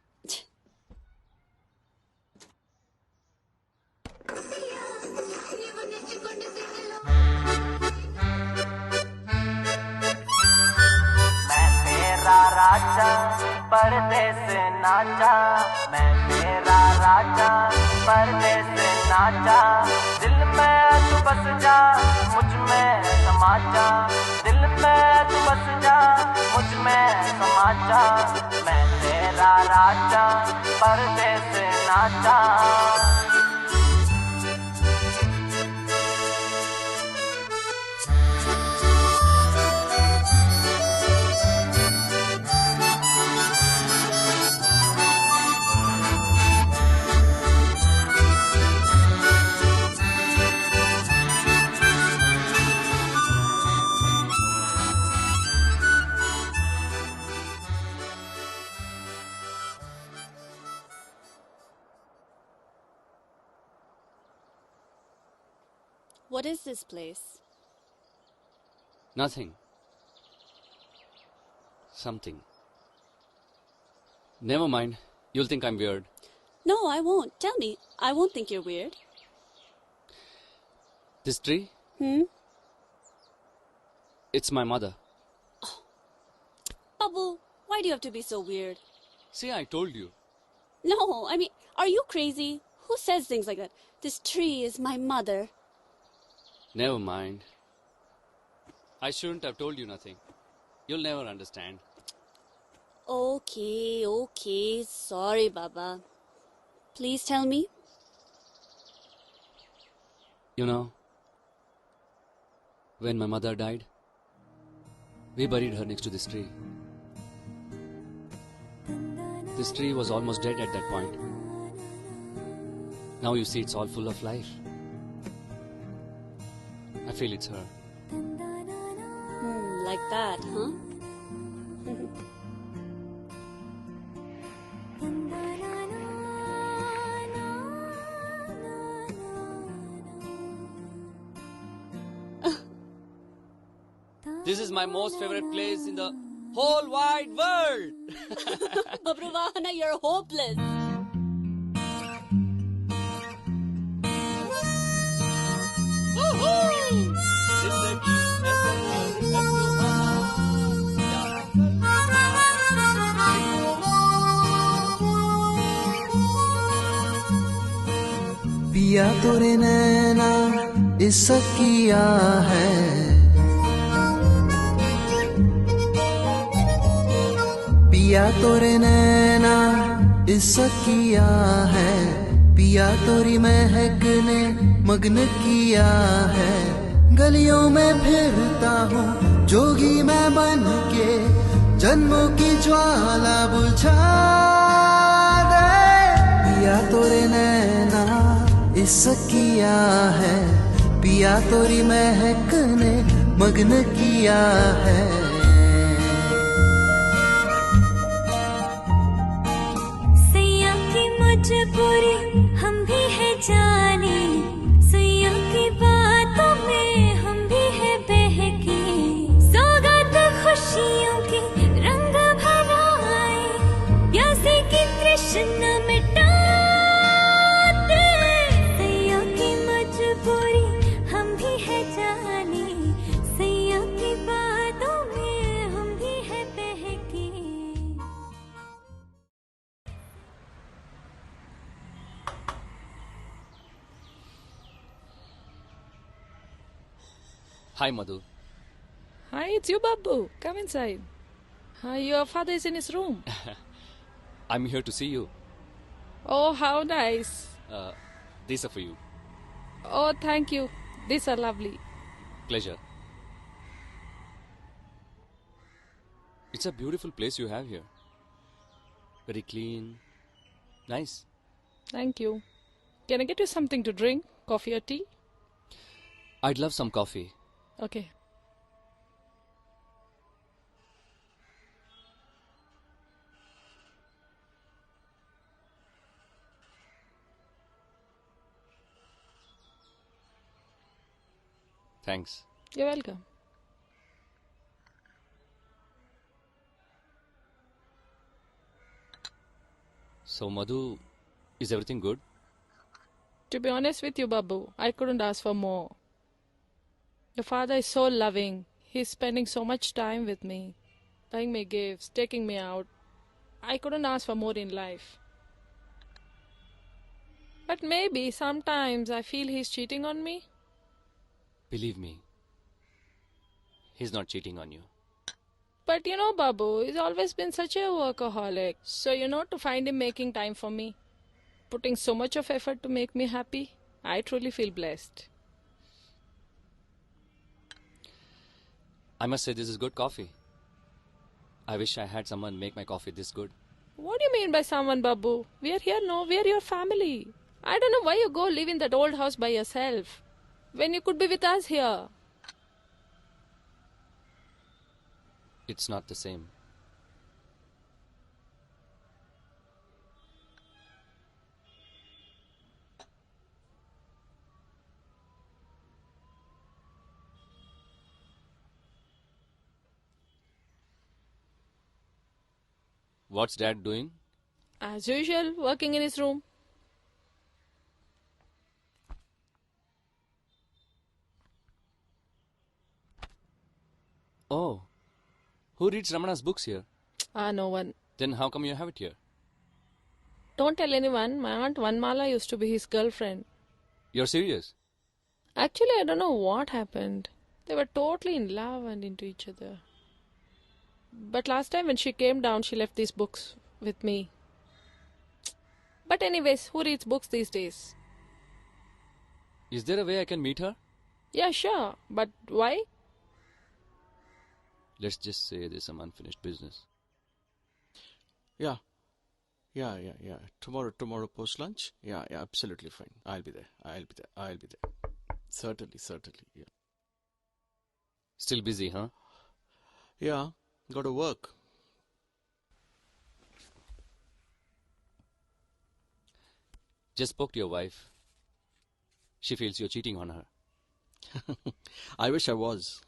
राजा पर्दे से नाचा मैं तेरा राजा पर्दे से नाचा दिल में तू बस जा मुझ में समा जा दिल में तू बस जा मुझ में समा जा मैं तेरा राजा पर्दे से नाचा What is this place? Nothing. Something. Never mind. You'll think I'm weird. No, I won't. Tell me. I won't think you're weird. This tree? It's my mother. Babu, why do you have to be so weird? See, I told you. No, I mean, are you crazy? Who says things like that? This tree is my mother. Never mind. I shouldn't have told you nothing. You'll never understand. Okay. Sorry, Baba. Please tell me. You know, when my mother died, we buried her next to this tree. This tree was almost dead at that point. Now you see it's all full of life. I feel it's her. Like that, huh? This is my most favorite place in the whole wide world. Babruahana, you're hopeless. पिया तोरे नैना इसकिया है पिया तोरे नैना इसकिया है पिया तोरी महक ने मग्न किया है गलियों में फिरता हूँ जोगी मैं बन के जन्मों की ज्वाला बुझा दे पिया तोरे नैना इसकिया है पिया तोरी महक ने मग्न किया है सैया की मजबूरी हम भी है जाने सैया की बातों में हम भी है बहके सौगात खुशियों के रंग भराए प्यासे की तृष्णा मिटा दे सैया की Hi, Madhu. Hi, it's you, Babu. Come inside. Hi, your father is in his room. I'm here to see you. Oh, how nice. These are for you. Oh, thank you. These are lovely. Pleasure. It's a beautiful place you have here. Very clean. Nice. Thank you. Can I get you something to drink? Coffee or tea? I'd love some coffee. Okay. Thanks. You're welcome. So, Madhu, is everything good? To be honest with you, Babu, I couldn't ask for more. Your father is so loving. He's spending so much time with me, buying me gifts, taking me out. I couldn't ask for more in life. But maybe sometimes I feel he's cheating on me. Believe me, he's not cheating on you. But you know, Babu, he's always been such a workaholic. So, to find him making time for me, putting so much of effort to make me happy, I truly feel blessed. I must say, this is good coffee. I wish I had someone make my coffee this good. What do you mean by someone, Babu? We are here, no? We are your family. I don't know why you go live in that old house by yourself, when you could be with us here. It's not the same. What's Dad doing? As usual, working in his room. Oh, who reads Ramana's books here? No one. Then how come you have it here? Don't tell anyone. My aunt Vanmala used to be his girlfriend. You're serious? Actually, I don't know what happened. They were totally in love and into each other. But last time when she came down, she left these books with me. But anyways, who reads books these days? Is there a way I can meet her? Yeah, sure. But why? Let's just say there's some unfinished business. Yeah. Tomorrow post lunch? Yeah, absolutely fine. I'll be there. Certainly, yeah. Still busy, huh? Yeah, got to work. Just spoke to your wife. She feels you're cheating on her. I wish I was.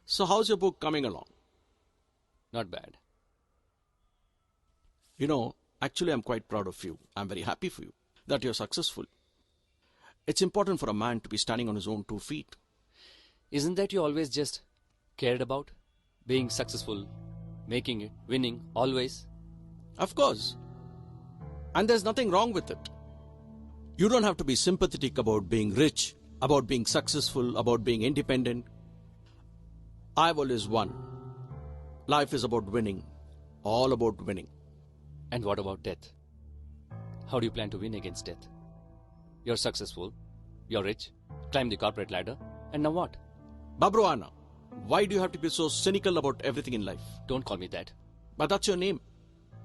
So how's your book coming along? Not bad. Actually I'm quite proud of you. I'm very happy for you that you're successful. It's important for a man to be standing on his own 2 feet. Isn't that you always just cared about? Being successful, making it, winning, always? Of course. And there's nothing wrong with it. You don't have to be sympathetic about being rich, about being successful, about being independent. I've always won. Life is about winning. All about winning. And what about death? How do you plan to win against death? You're successful, you're rich, climbed the corporate ladder, and now what? Babruahana, why do you have to be so cynical about everything in life? Don't call me that. But that's your name.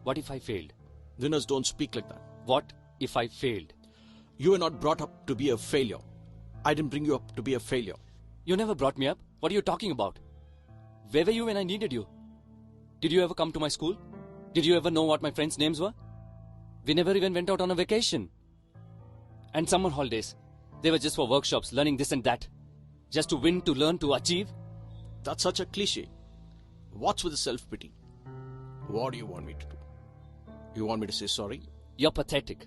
What if I failed? Winners don't speak like that. What if I failed? You were not brought up to be a failure. I didn't bring you up to be a failure. You never brought me up. What are you talking about? Where were you when I needed you? Did you ever come to my school? Did you ever know what my friends' names were? We never even went out on a vacation. And summer holidays, they were just for workshops, learning this and that. Just to win, to learn, to achieve. That's such a cliche. What's with the self-pity? What do you want me to do? You want me to say sorry? You're pathetic.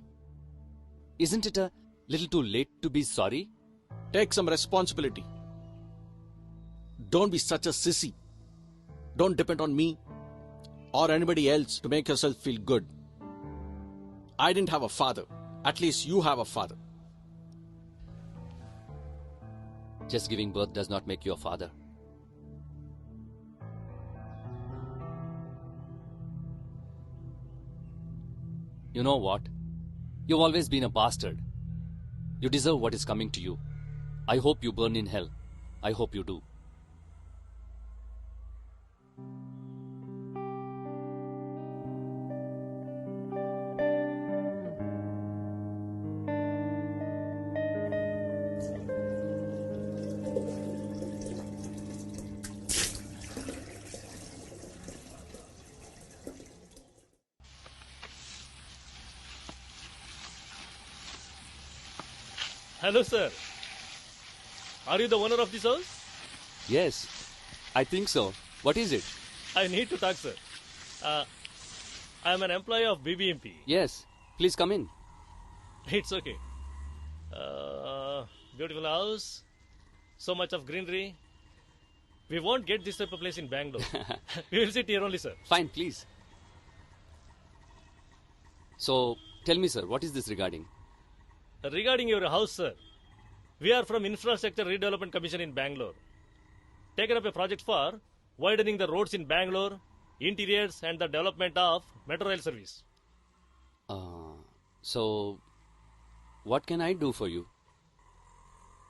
Isn't it a little too late to be sorry? Take some responsibility. Don't be such a sissy. Don't depend on me or anybody else to make yourself feel good. I didn't have a father. At least you have a father. Just giving birth does not make you a father. You know what? You've always been a bastard. You deserve what is coming to you. I hope you burn in hell. I hope you do. Hello, sir. Are you the owner of this house? Yes, I think so. What is it? I need to talk, sir. I am an employee of BBMP. Yes, please come in. It's okay. Beautiful house. So much of greenery. We won't get this type of place in Bangalore. We will sit here only, sir. Fine, please. So, tell me, sir, what is this regarding? Regarding your house, sir, we are from Infrastructure Redevelopment Commission in Bangalore. Taken up a project for widening the roads in Bangalore, interiors and the development of metro rail service. So, what can I do for you?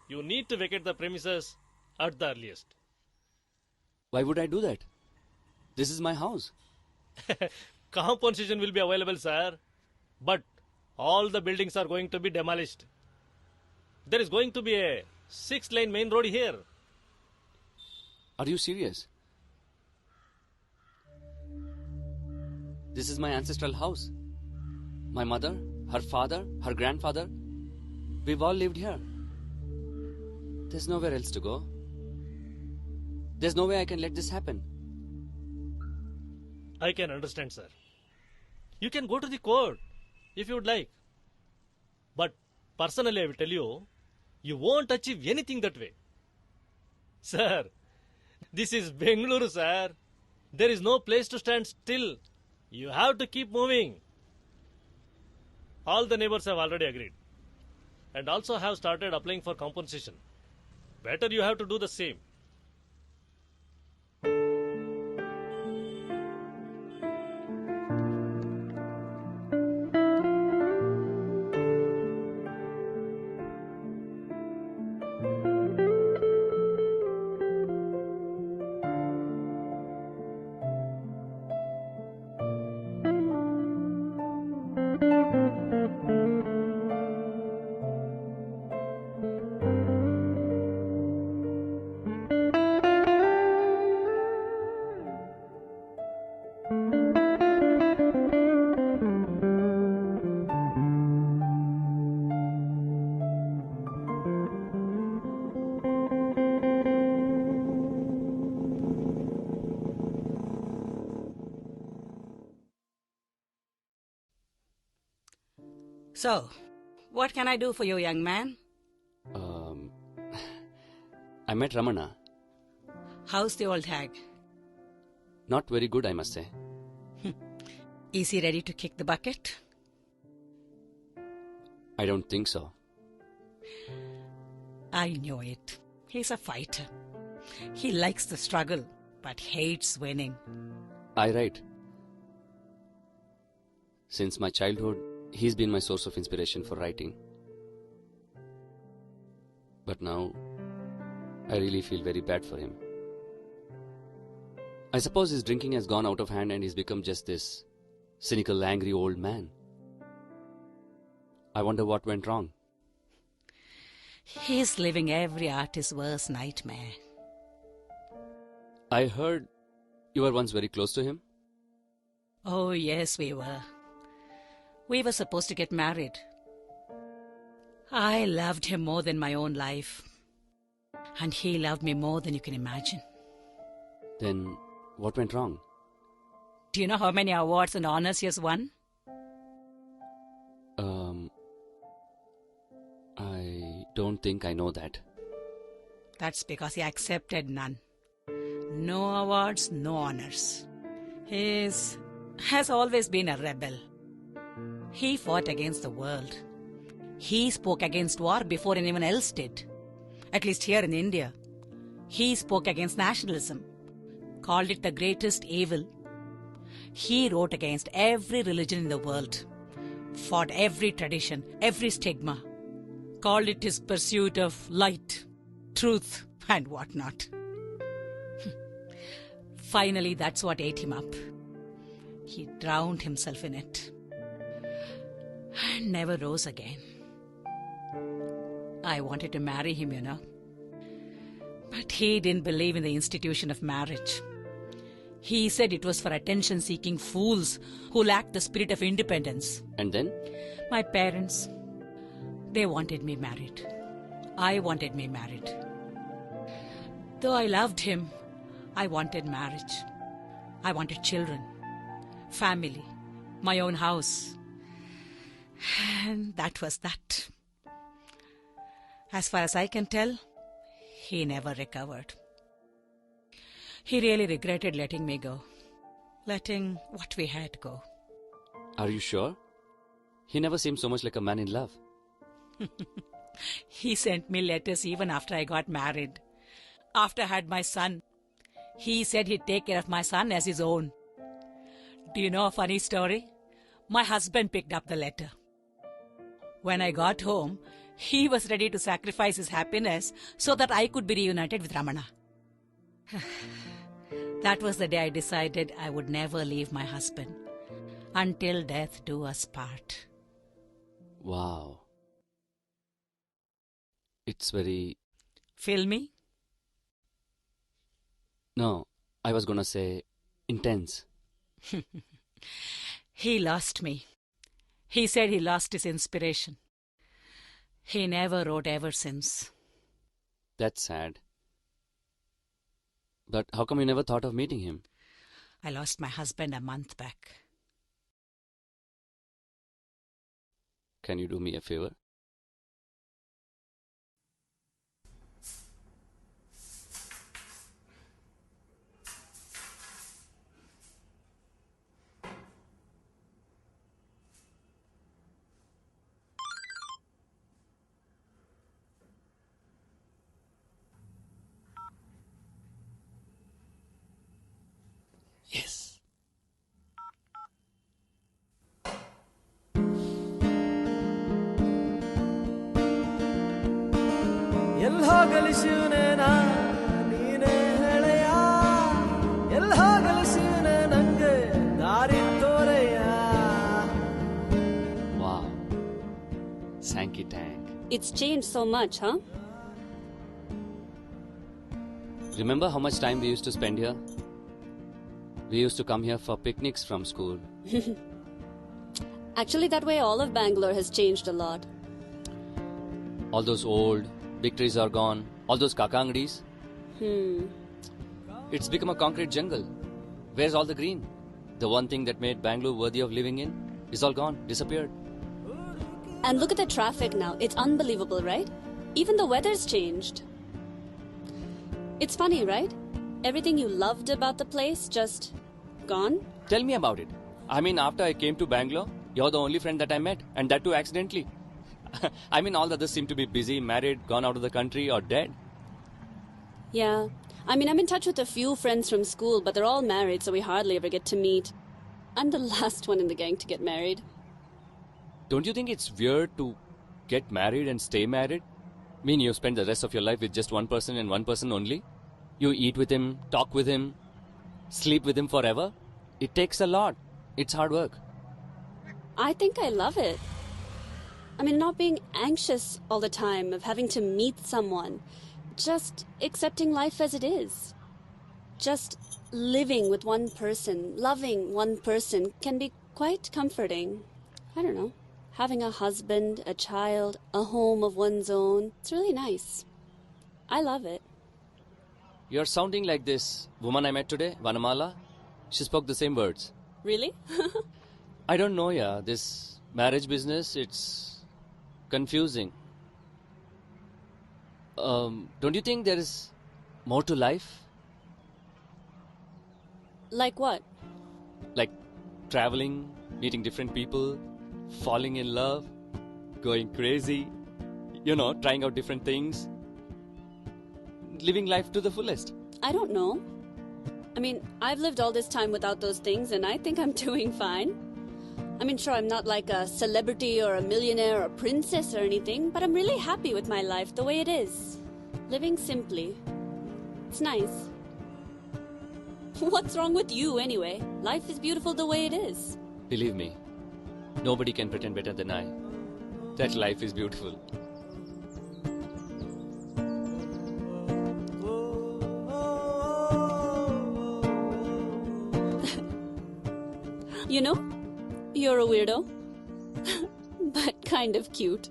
You need to vacate the premises at the earliest. Why would I do that? This is my house. Compensation will be available, sir. But all the buildings are going to be demolished. There is going to be a 6-lane main road here. Are you serious? This is my ancestral house. My mother, her father, her grandfather, we've all lived here. There's nowhere else to go. There's no way I can let this happen. I can understand, sir. You can go to the court if you would like. But personally, I will tell you, you won't achieve anything that way. Sir, this is Bengaluru, sir. There is no place to stand still. You have to keep moving. All the neighbors have already agreed and also have started applying for compensation. Better you have to do the same. So, what can I do for you, young man? I met Ramana. How's the old hag? Not very good, I must say. Is he ready to kick the bucket? I don't think so. I knew it. He's a fighter. He likes the struggle, but hates winning. Right. Since my childhood, he's been my source of inspiration for writing. But now, I really feel very bad for him. I suppose his drinking has gone out of hand and he's become just this cynical, angry old man. I wonder what went wrong. He's living every artist's worst nightmare. I heard you were once very close to him. Oh, yes, we were. We were supposed to get married. I loved him more than my own life. And he loved me more than you can imagine. Then what went wrong? Do you know how many awards and honors he has won? I don't think I know that. That's because he accepted none. No awards, no honors. He has always been a rebel. He fought against the world. He spoke against war before anyone else did. at least here in India. He spoke against nationalism, called it the greatest evil. He wrote against every religion in the world, fought every tradition, every stigma, called it his pursuit of light, truth, and whatnot. Finally, that's what ate him up. He drowned himself in it and never rose again. I wanted to marry him, you know. But he didn't believe in the institution of marriage. He said it was for attention-seeking fools who lacked the spirit of independence. And then? My parents, they wanted me married. I wanted me married. Though I loved him, I wanted marriage. I wanted children, family, my own house. And that was that. As far as I can tell, he never recovered. He really regretted letting me go. Letting what we had go. Are you sure? He never seemed so much like a man in love. He sent me letters even after I got married. After I had my son, he said he'd take care of my son as his own. Do you know a funny story? My husband picked up the letter. When I got home, he was ready to sacrifice his happiness so that I could be reunited with Ramana. That was the day I decided I would never leave my husband until death do us part. Wow. It's very... Filmy? No, I was gonna say intense. He lost me. He said he lost his inspiration. He never wrote ever since. That's sad. But how come you never thought of meeting him? I lost my husband a month back. Can you do me a favor? Yes. ಎಲ್ಲೋಗಲಿ ಶಿವನೇ ನೀನೇ ಹೇಳೆಯ ಎಲ್ಲೋಗಲಿ ಶಿವನೇ ನಂಗೆ ದಾರಿ ತೋರೆಯ. Wow. Sankey tank. It's changed so much, huh? Remember how much time we used to spend here? We used to come here for picnics from school. Actually, that way all of Bangalore has changed a lot. All those old, big trees are gone. All those kakangdis. It's become a concrete jungle. Where's all the green? The one thing that made Bangalore worthy of living in is all gone, disappeared. And look at the traffic now. It's unbelievable, right? Even the weather's changed. It's funny, right? Everything you loved about the place just gone? Tell me about it. I mean, after I came to Bangalore, you're the only friend that I met, and that too accidentally. I mean, all the others seem to be busy, married, gone out of the country, or dead. Yeah. I mean, I'm in touch with a few friends from school, but they're all married, so we hardly ever get to meet. I'm the last one in the gang to get married. Don't you think it's weird to get married and stay married? I mean, you spend the rest of your life with just one person and one person only? You eat with him, talk with him, sleep with him forever? It takes a lot. It's hard work. I think I love it. I mean, not being anxious all the time of having to meet someone. Just accepting life as it is. Just living with one person, loving one person can be quite comforting. I don't know. Having a husband, a child, a home of one's own. It's really nice. I love it. You're sounding like this woman I met today, Vanamala. She spoke the same words. Really? I don't know, yeah. This marriage business, it's confusing. Don't you think there is more to life? Like what? Like traveling, meeting different people, falling in love, going crazy, you know, trying out different things. living life to the fullest. I don't know. I mean, I've lived all this time without those things, and I think I'm doing fine. I mean, sure, I'm not like a celebrity or a millionaire or a princess or anything, but I'm really happy with my life the way it is. Living simply. It's nice. What's wrong with you, anyway? Life is beautiful the way it is. Believe me, nobody can pretend better than I that life is beautiful. You know, you're a weirdo, but kind of cute.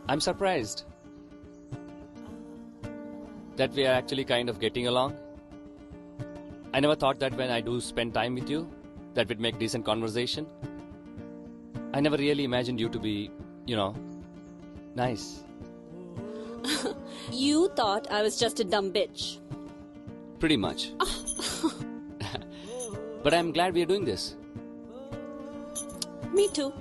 I'm surprised that we are actually kind of getting along. I never thought that when I do spend time with you, that would make decent conversation. I never really imagined you to be, nice. You thought I was just a dumb bitch. Pretty much. But I'm glad we are doing this. Me too.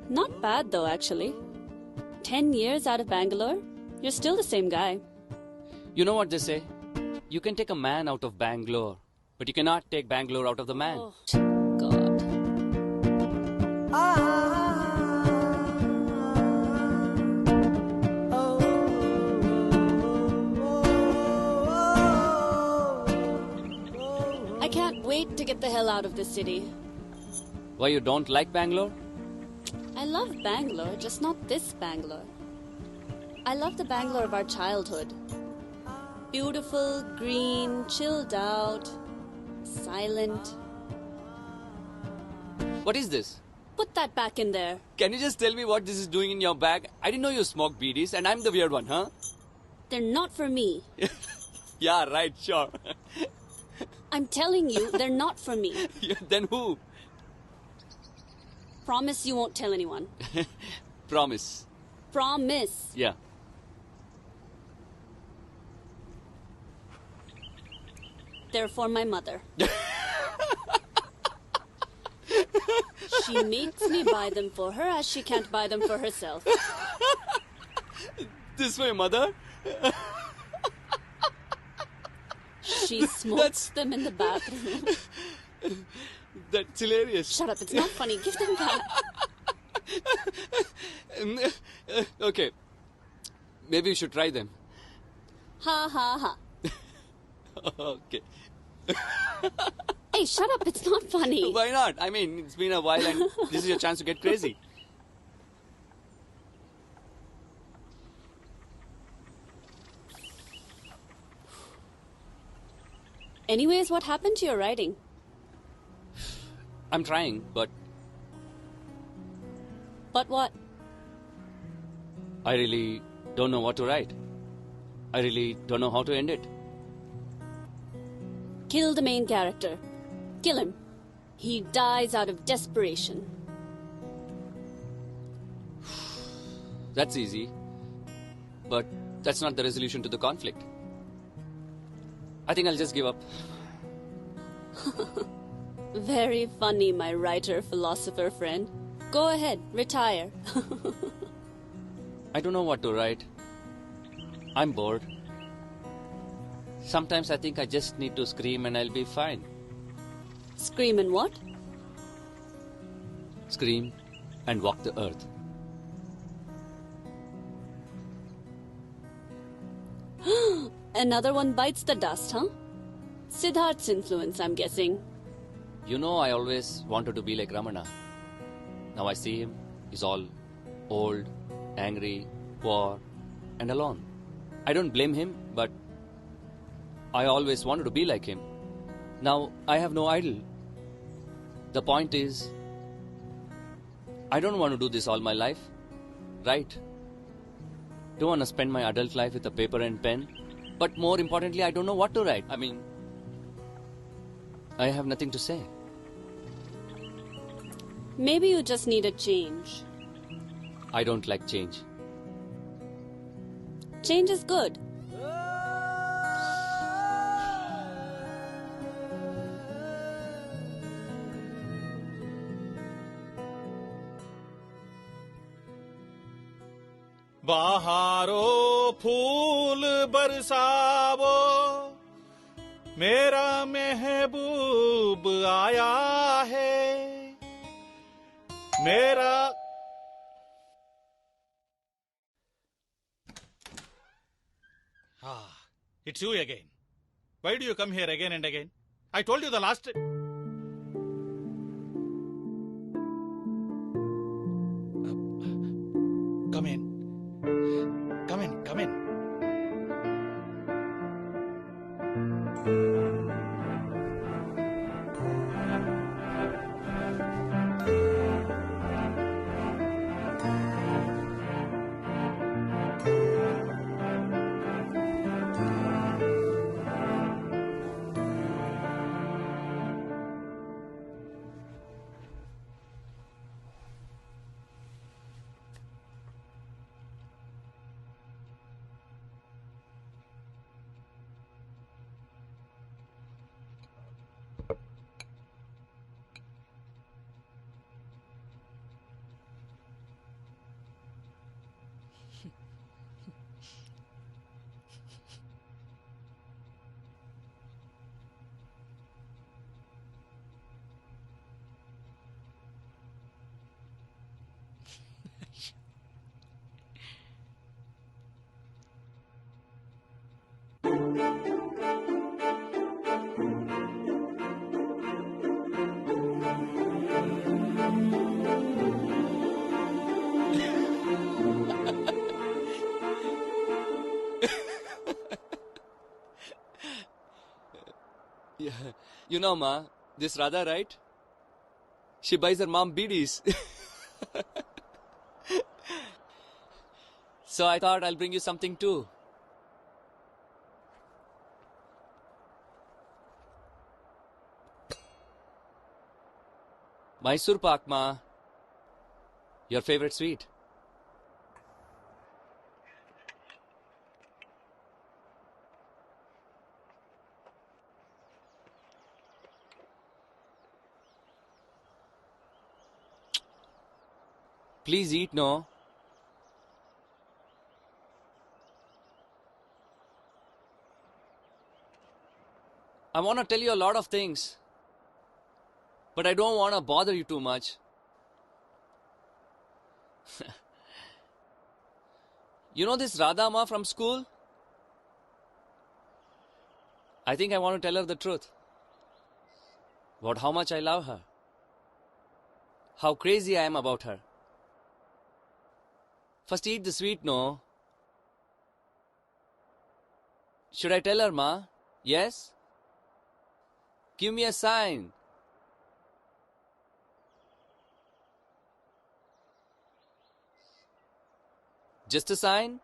Not bad though, actually. 10 years out of Bangalore, you're still the same guy. You know what they say? You can take a man out of Bangalore, but you cannot take Bangalore out of the man. Oh, God. I can't wait to get the hell out of this city. Why, you don't like Bangalore? I love Bangalore, just not this Bangalore. I love the Bangalore of our childhood. Beautiful, green, chilled out, silent. What is this? Put that back in there. Can you just tell me what this is doing in your bag? I didn't know you smoke BDs and I'm the weird one, huh? They're not for me. Yeah, right, sure. I'm telling you, they're not for me. Then who? Promise you won't tell anyone. Promise. Promise. Yeah. They're for my mother. She makes me buy them for her as she can't buy them for herself. This way, mother? She smokes them in the bathroom. That's hilarious. Shut up, it's not funny. Give them back. Okay. Maybe you should try them. Ha ha ha. Okay. Hey, shut up, it's not funny. Why not? I mean, it's been a while and this is your chance to get crazy. Anyways, what happened to your writing? I'm trying, but But what? I really don't know what to write. I really don't know how to end it. Kill the main character. Kill him. He dies out of desperation. That's easy. But that's not the resolution to the conflict. I think I'll just give up. Very funny, my writer-philosopher friend. Go ahead, retire. I don't know what to write. I'm bored. Sometimes I think I just need to scream and I'll be fine. Scream and what? Scream and walk the earth. Another one bites the dust, huh? Siddharth's influence, I'm guessing. You know, I always wanted to be like Ramana. Now I see him. He's all old, angry, poor, and alone. I don't blame him, but I always wanted to be like him. Now I have no idol. The point is, I don't want to do this all my life. Right? Don't want to spend my adult life with a paper and pen. But more importantly, I don't know what to write. I mean, I have nothing to say. Maybe you just need a change. I don't like change. Change is good. बहारो फूल बरसावो मेरा महबूब आया है मेरा it's you again. Why do you come here again and again? I told you the last time. Come in. Come in, come in. Yeah. You know, Ma, this Radha, right? She buys her mom beedies. So I thought I'll bring you something too. Mysore Pak, Ma. Your favorite sweet. Please eat, no? I want to tell you a lot of things. But I don't want to bother you too much. You know this Radha Ma from school? I think I want to tell her the truth. About how much I love her. How crazy I am about her. First eat the sweet, no? Should I tell her, Ma? Yes? Give me a sign. Just a sign?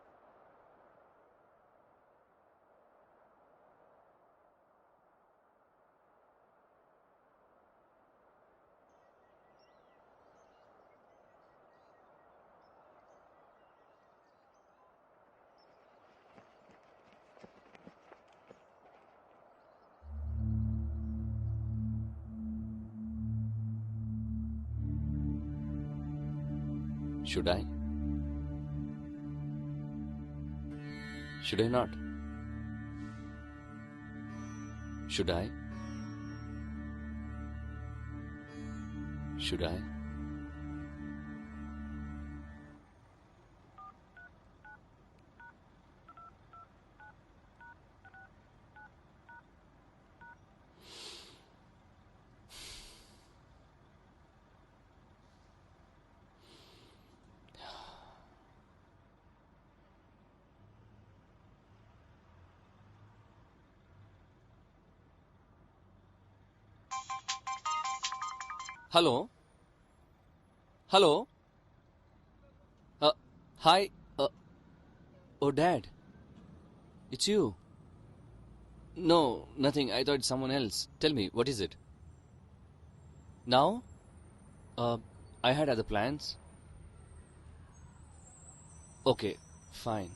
Should I? Should I not? Should I? Should I? Hello? Hello? Hi. Oh, Dad. It's you. No, nothing. I thought it's someone else. Tell me, what is it? Now? I had other plans. Okay, fine.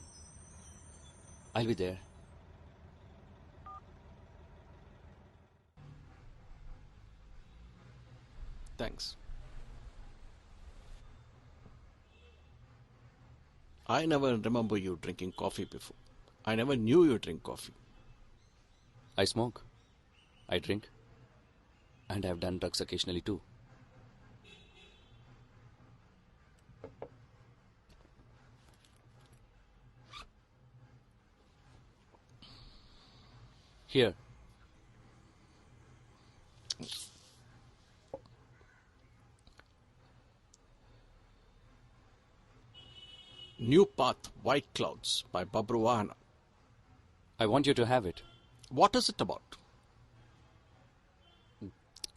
I'll be there. Thanks. I never remember you drinking coffee before. I never knew you drink coffee. I smoke. I drink. And I've done drugs occasionally too. Here. New Path, White Clouds by Babruahana. I want you to have it. What is it about?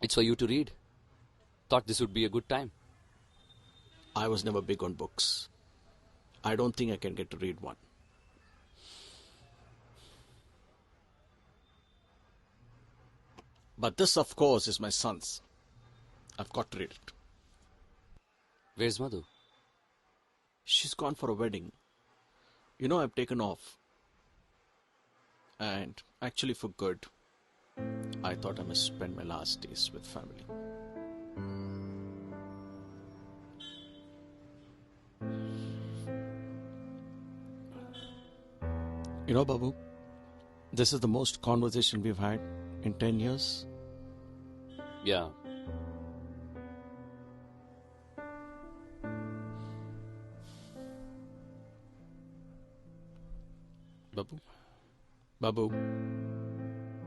It's for you to read. Thought this would be a good time. I was never big on books. I don't think I can get to read one. But this, of course, is my son's. I've got to read it. Where's Madhu? She's gone for a wedding. You know, I've taken off. And actually for good. I thought I must spend my last days with family. You know, Babu, this is the most conversation we've had in 10 years. Yeah. Babu,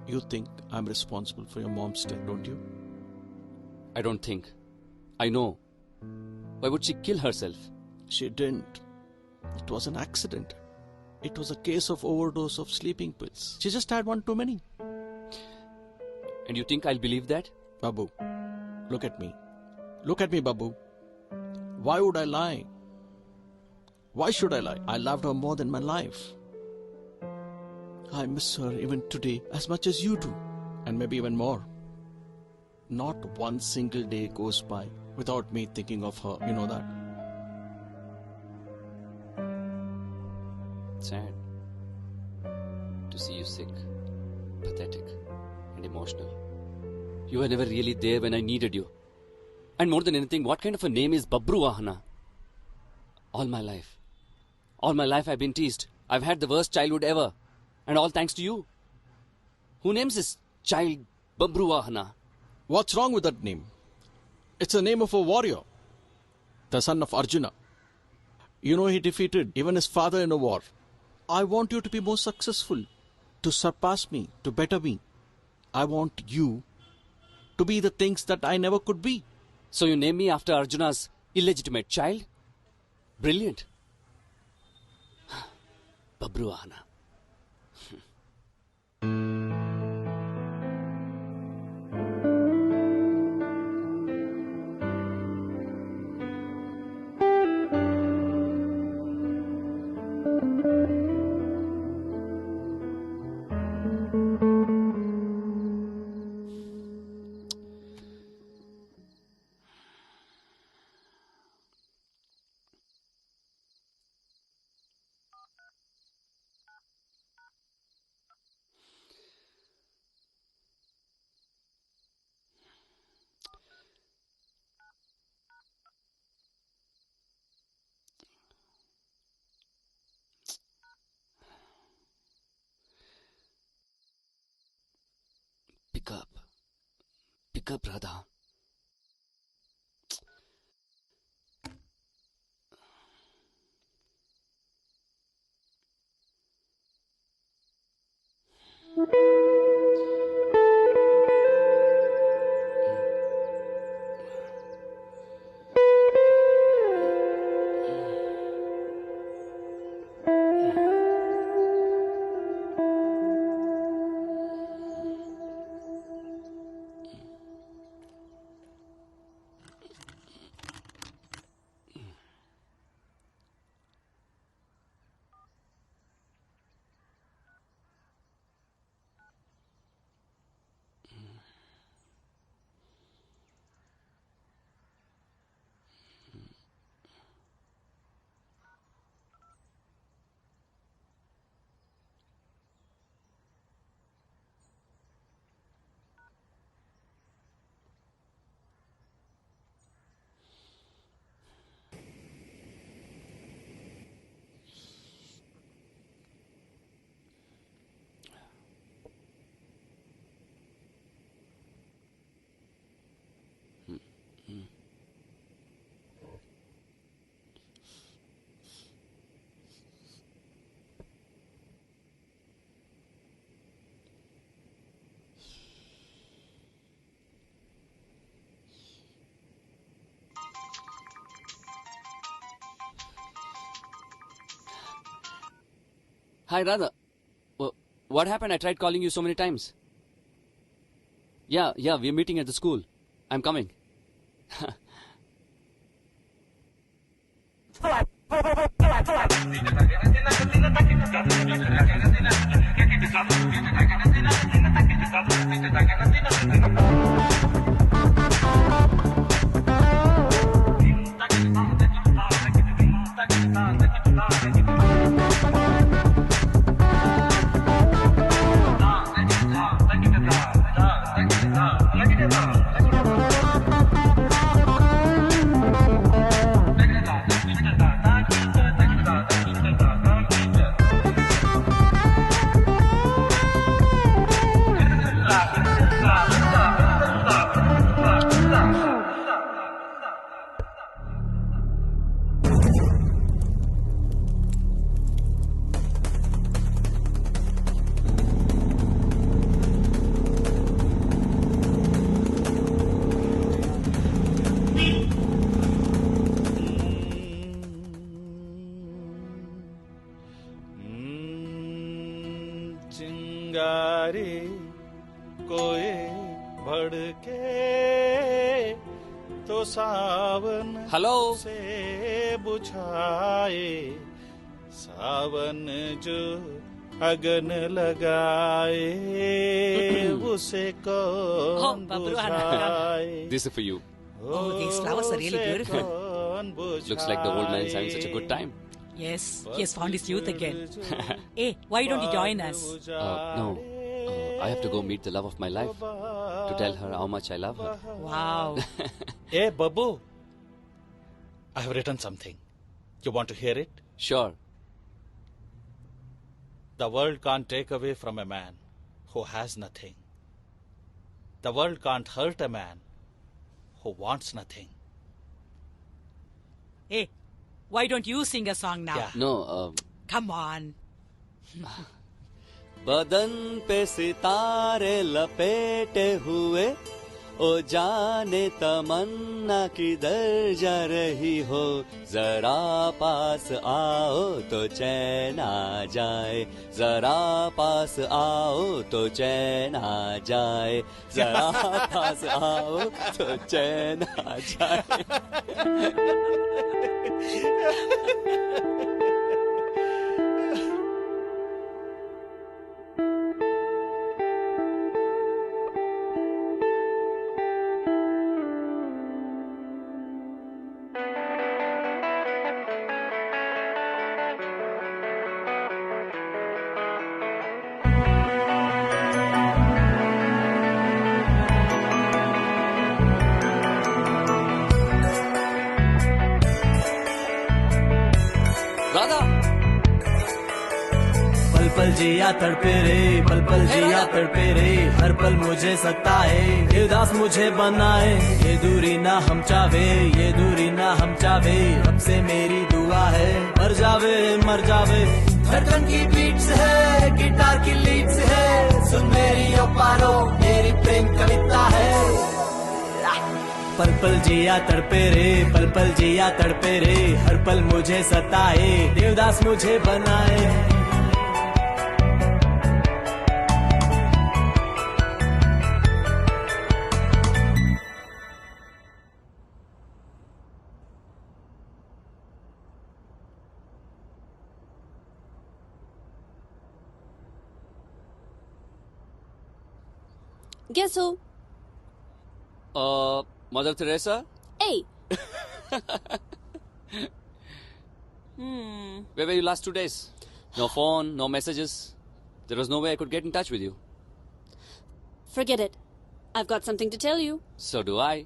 you think I'm responsible for your mom's death, don't you? I don't think. I know. Why would she kill herself? She didn't. It was an accident. It was a case of overdose of sleeping pills. She just had one too many. And you think I'll believe that? Babu, look at me. Look at me, Babu. Why would I lie? Why should I lie? I loved her more than my life. I miss her even today as much as you do, and maybe even more. Not one single day goes by without me thinking of her, you know that. Sad to see you sick, pathetic, and emotional. You were never really there when I needed you. And more than anything, what kind of a name is Babruahana? All my life I've been teased. I've had the worst childhood ever. And all thanks to you. Who names this child Babruahana? What's wrong with that name? It's the name of a warrior. The son of Arjuna. You know, he defeated even his father in a war. I want you to be more successful. To surpass me. To better me. I want you to be the things that I never could be. So you name me after Arjuna's illegitimate child? Brilliant. Babruahana. Pick up, Radha. Hi, Radha. What happened? I tried calling you so many times. Yeah, we're meeting at the school. I'm coming. चिंगारी कोई भड़के तो सावन Hello? से बुझाए सावन जो अगन लगाए उसे कौन बुझाए. This is for you. Oh, these flowers are really beautiful. Looks like the old man is having such a good time. Yes, he has found his youth again. Hey, why don't you join us? No. I have to go meet the love of my life to tell her how much I love her. Wow. Hey, Babu. I have written something. You want to hear it? Sure. The world can't take away from a man who has nothing. The world can't hurt a man who wants nothing. Hey, why don't you sing a song now? Yeah. No. Come on. बदन पे सितारे लपेटे हुए ओ जाने तमन्ना किधर जा रही हो जरा पास आओ तो चैन आ जाए जरा पास आओ तो चैन आ जाए जरा पास आओ तो चैन आ जाए. पल पल जिया तड़पे रे पल पल जिया तड़पे रे हर पल मुझे सताए ये दास मुझे बनाए ये दूरी ना हम चावे ये दूरी ना हम चावे रब से मेरी दुआ है मर जावे धड़कन की बीट्स है गिटार की लीड्स है सुन मेरी ओ पारो मेरी प्रेम कविता है. पल पल जिया तड़पे रे पल पल जिया तड़पे रे हर पल मुझे सताए देवदास मुझे बनाए. Guess who? Mother Teresa? Hey! Where were you last 2 days? No phone, no messages. There was no way I could get in touch with you. Forget it. I've got something to tell you. So do I.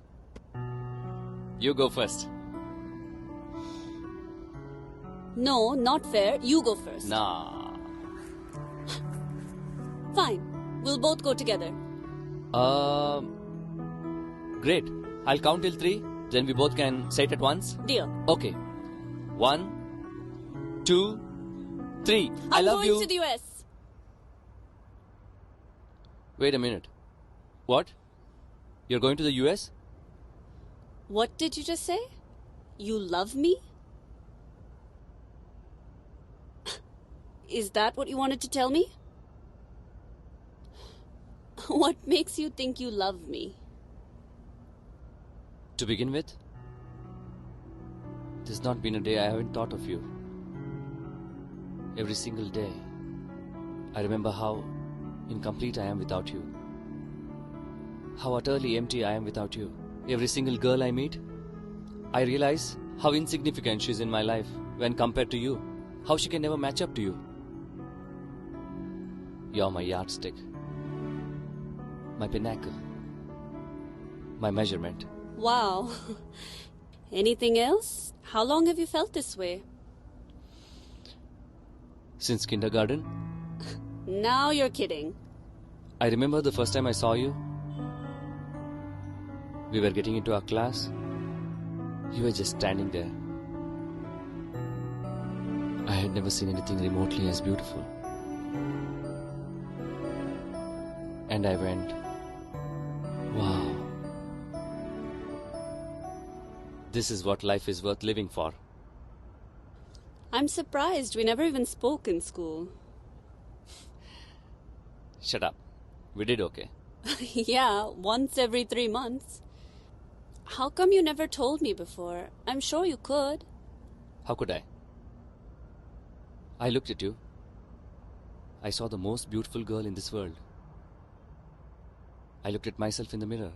You go first. No, not fair. You go first. Nah. Fine. We'll both go together. Great. I'll count till 3. Then we both can say it at once. Deal. Okay. 1, 2, 3. I love you. I'm going to the US. Wait a minute. What? You're going to the US? What did you just say? You love me? Is that what you wanted to tell me? What makes you think you love me? To begin with, there's not been a day I haven't thought of you. Every single day, I remember how incomplete I am without you. How utterly empty I am without you. Every single girl I meet, I realize how insignificant she is in my life when compared to you. How she can never match up to you. You're my yardstick. My pinnacle. My measurement. Wow. Anything else? How long have you felt this way? Since kindergarten, Now you're kidding. I remember the first time I saw you. We were getting into our class. You were just standing there. I had never seen anything remotely as beautiful. And I went, wow. This is what life is worth living for. I'm surprised we never even spoke in school. Shut up. We did okay. Yeah, once every 3 months. How come you never told me before? I'm sure you could. How could I? I looked at you. I saw the most beautiful girl in this world. I looked at myself in the mirror.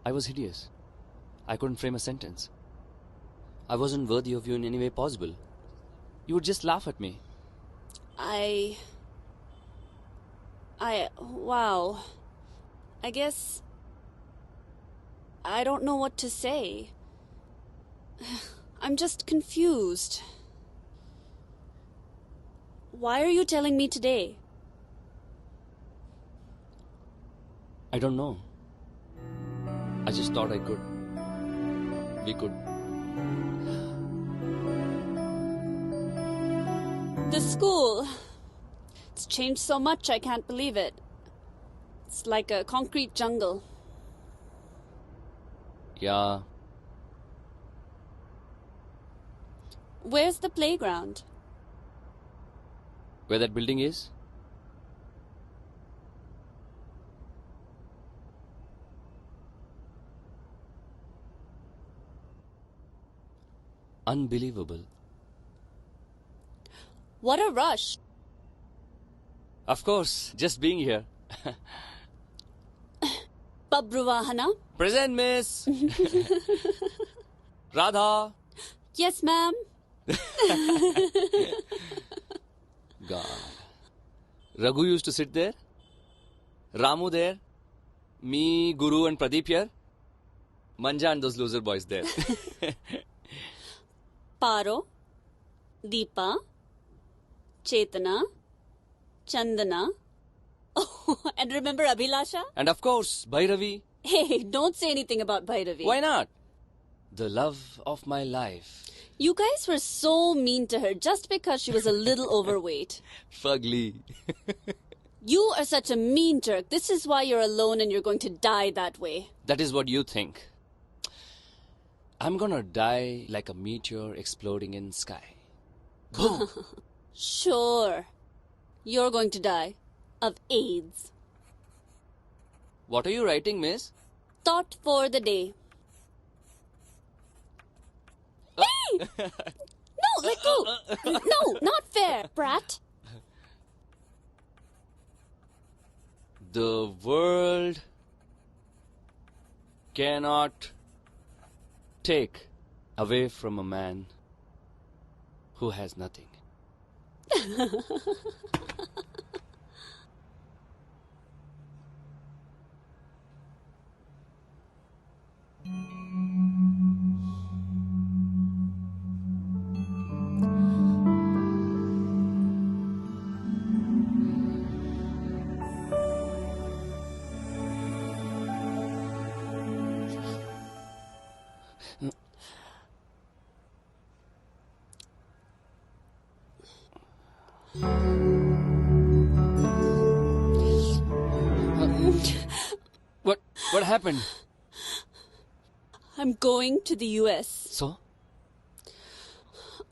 I was hideous. I couldn't frame a sentence. I wasn't worthy of you in any way possible. You would just laugh at me. Wow. I guess I don't know what to say. I'm just confused. Why are you telling me today? I don't know. I just thought we could. The school. It's changed so much I can't believe it. It's like a concrete jungle. Yeah. Where's the playground? Where that building is? Unbelievable. What a rush. Of course, just being here. Babruahana? Present, miss. Radha. Yes, ma'am. God. Raghu used to sit there. Ramu there. Me, Guru and Pradeep here. Manja and those loser boys there. Paro, Deepa, Chetana, Chandana. Oh, and remember Abhilasha? And of course, Bhairavi. Hey, don't say anything about Bhairavi. Why not? The love of my life. You guys were so mean to her just because she was a little overweight. Fugly. You are such a mean jerk. This is why you're alone and you're going to die that way. That is what you think. I'm gonna die like a meteor exploding in sky. Boom. Sure. You're going to die of AIDS. What are you writing, miss? Thought for the day. Hey! No, let go. No, not fair, brat. The world cannot take away from a man who has nothing. What happened? I'm going to the US. So?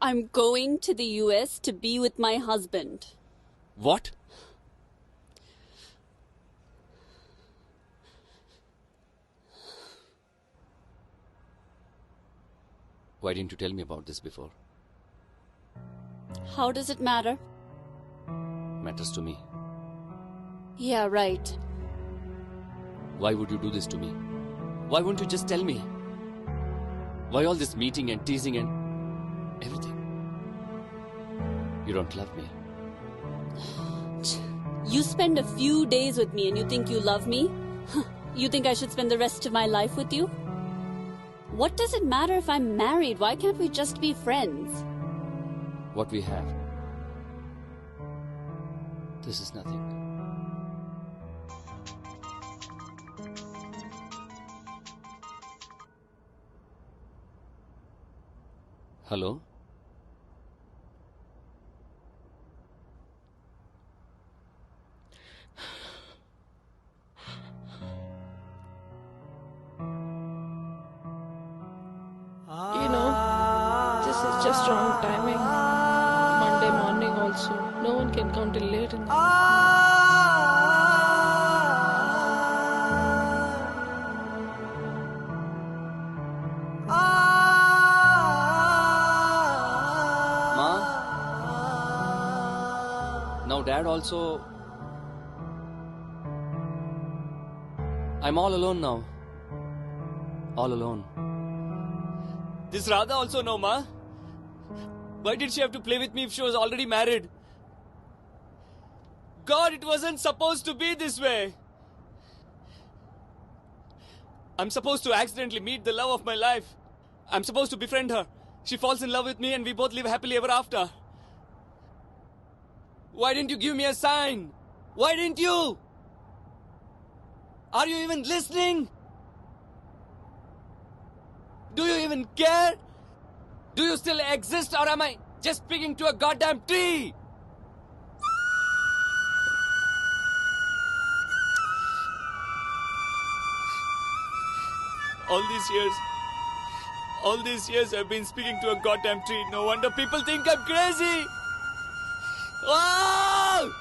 I'm going to the US to be with my husband. What? Why didn't you tell me about this before? How does it matter? Matters to me. Yeah, right. Why would you do this to me? Why won't you just tell me? Why all this meeting and teasing and everything? You don't love me. You spend a few days with me and you think you love me? You think I should spend the rest of my life with you? What does it matter if I'm married? Why can't we just be friends? What we have. This is nothing. Hello? You know, this is just wrong timing. Monday morning also. No one can come till late in the Ma? Now Dad also... I'm all alone now. All alone. This Radha also no, Ma? Why did she have to play with me if she was already married? God, it wasn't supposed to be this way. I'm supposed to accidentally meet the love of my life. I'm supposed to befriend her. She falls in love with me and we both live happily ever after. Why didn't you give me a sign? Why didn't you? Are you even listening? Do you even care? Do you still exist or am I just speaking to a goddamn tree? All these years I've been speaking to a goddamn tree. No wonder people think I'm crazy. Oh!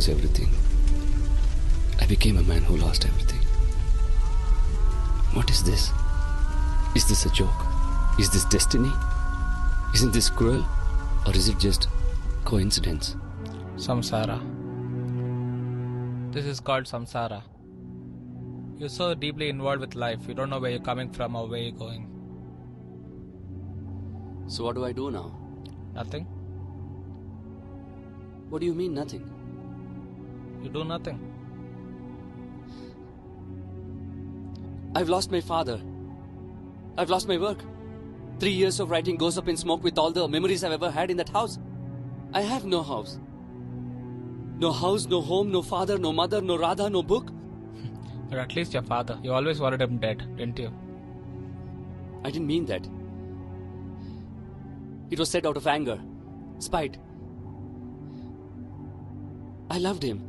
Everything. I became a man who lost everything. What is this? Is this a joke? Is this destiny? Isn't this cruel? Or is it just coincidence? Samsara. This is called samsara. You're so deeply involved with life, you don't know where you're coming from or where you're going. So what do I do now? Nothing. What do you mean, nothing? You do nothing. I've lost my father. I've lost my work. 3 years of writing goes up in smoke with all the memories I've ever had in that house. I have no house. No house, no home, no father, no mother, no Radha, no book. But at least your father. You always wanted him dead, didn't you? I didn't mean that. It was said out of anger, spite. I loved him.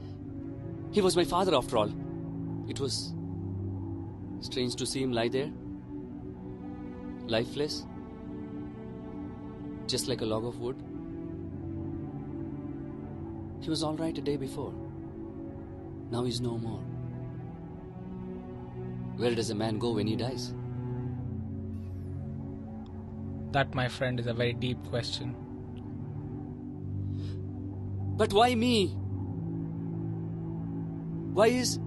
He was my father after all. It was strange to see him lie there, lifeless, just like a log of wood. He was all right a day before. Now he's no more. Where does a man go when he dies? That, my friend, is a very deep question. But why me? Why is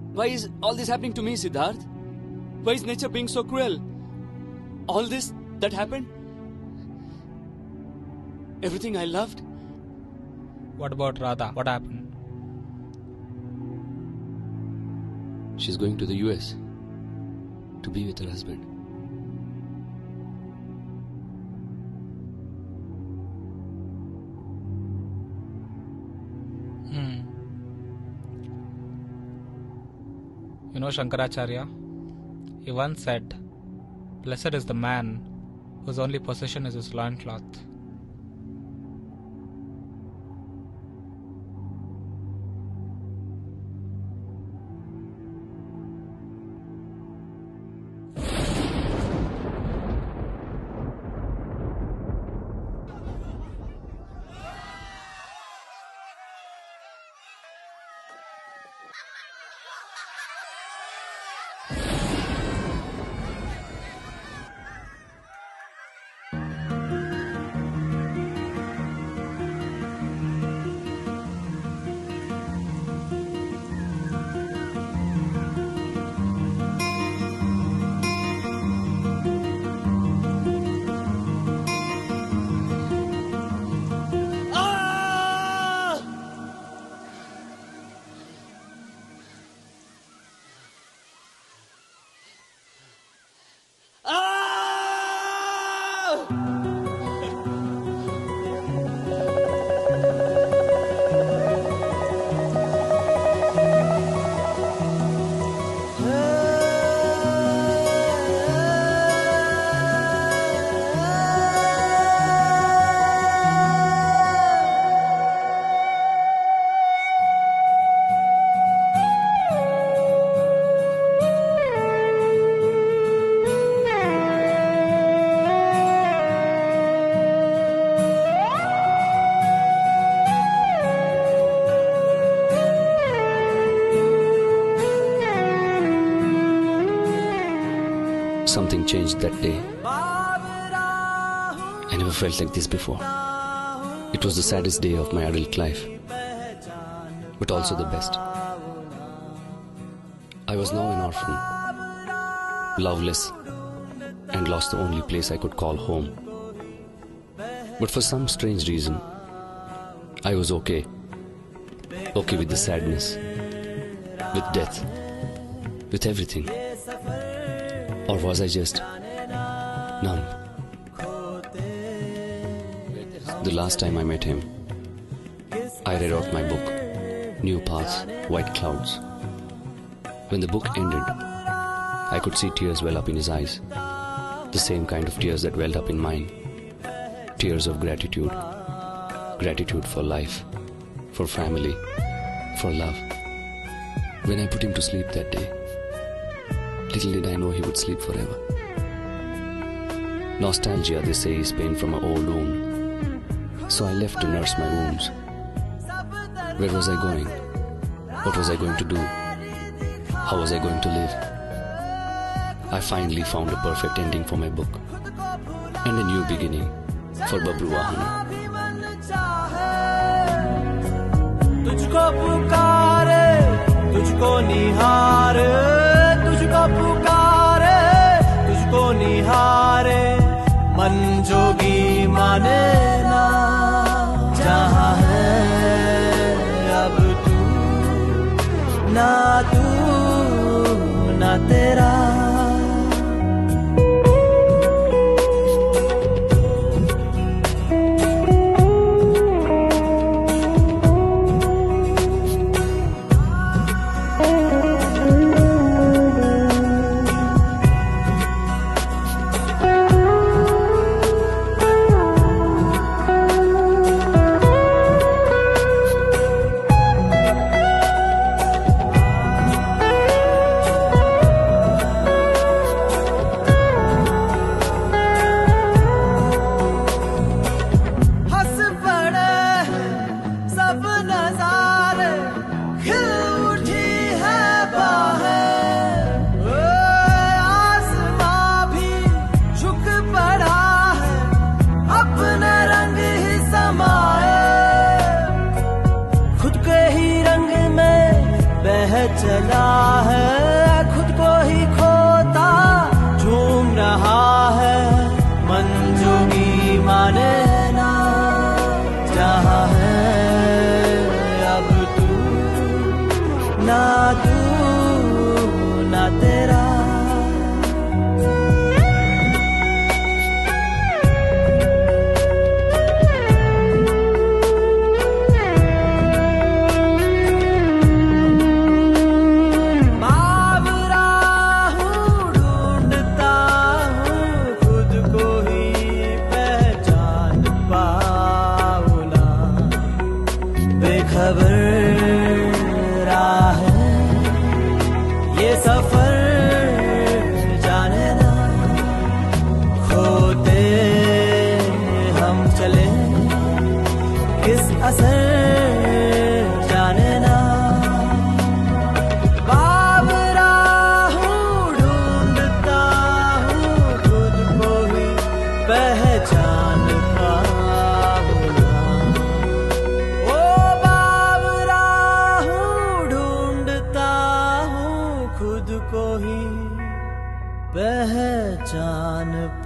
all this happening to me, Siddharth? Why is nature being so cruel? All this that happened? Everything I loved? What about Radha? What happened? She's going to the US to be with her husband. You know Shankaracharya? He once said, "Blessed is the man whose only possession is his loincloth." Something changed that day. I never felt like this before. It was the saddest day of my adult life, but also the best. I was now an orphan, loveless, and lost the only place I could call home. But for some strange reason, I was okay. Okay with the sadness, with death, with everything. Or was I just numb? The last time I met him, I read out my book, New Paths, White Clouds. When the book ended, I could see tears well up in his eyes, the same kind of tears that welled up in mine. Tears of gratitude. Gratitude for life, for family, for love. When I put him to sleep that day, little did I know he would sleep forever. Nostalgia, they say, is pain from an old wound. So I left to nurse my wounds. Where was I going? What was I going to do? How was I going to live? I finally found a perfect ending for my book and a new beginning for Babruahana. तुझको पुकारे, तुझको निहारे, तुझको पुकारे, तुझको निहारे, मन जोगी माने ना, जहाँ है अब तू, ना तू, ना तेरा.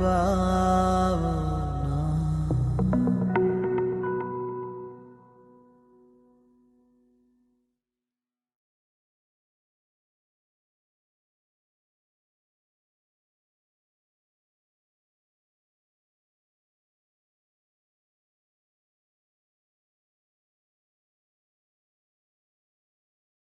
पावे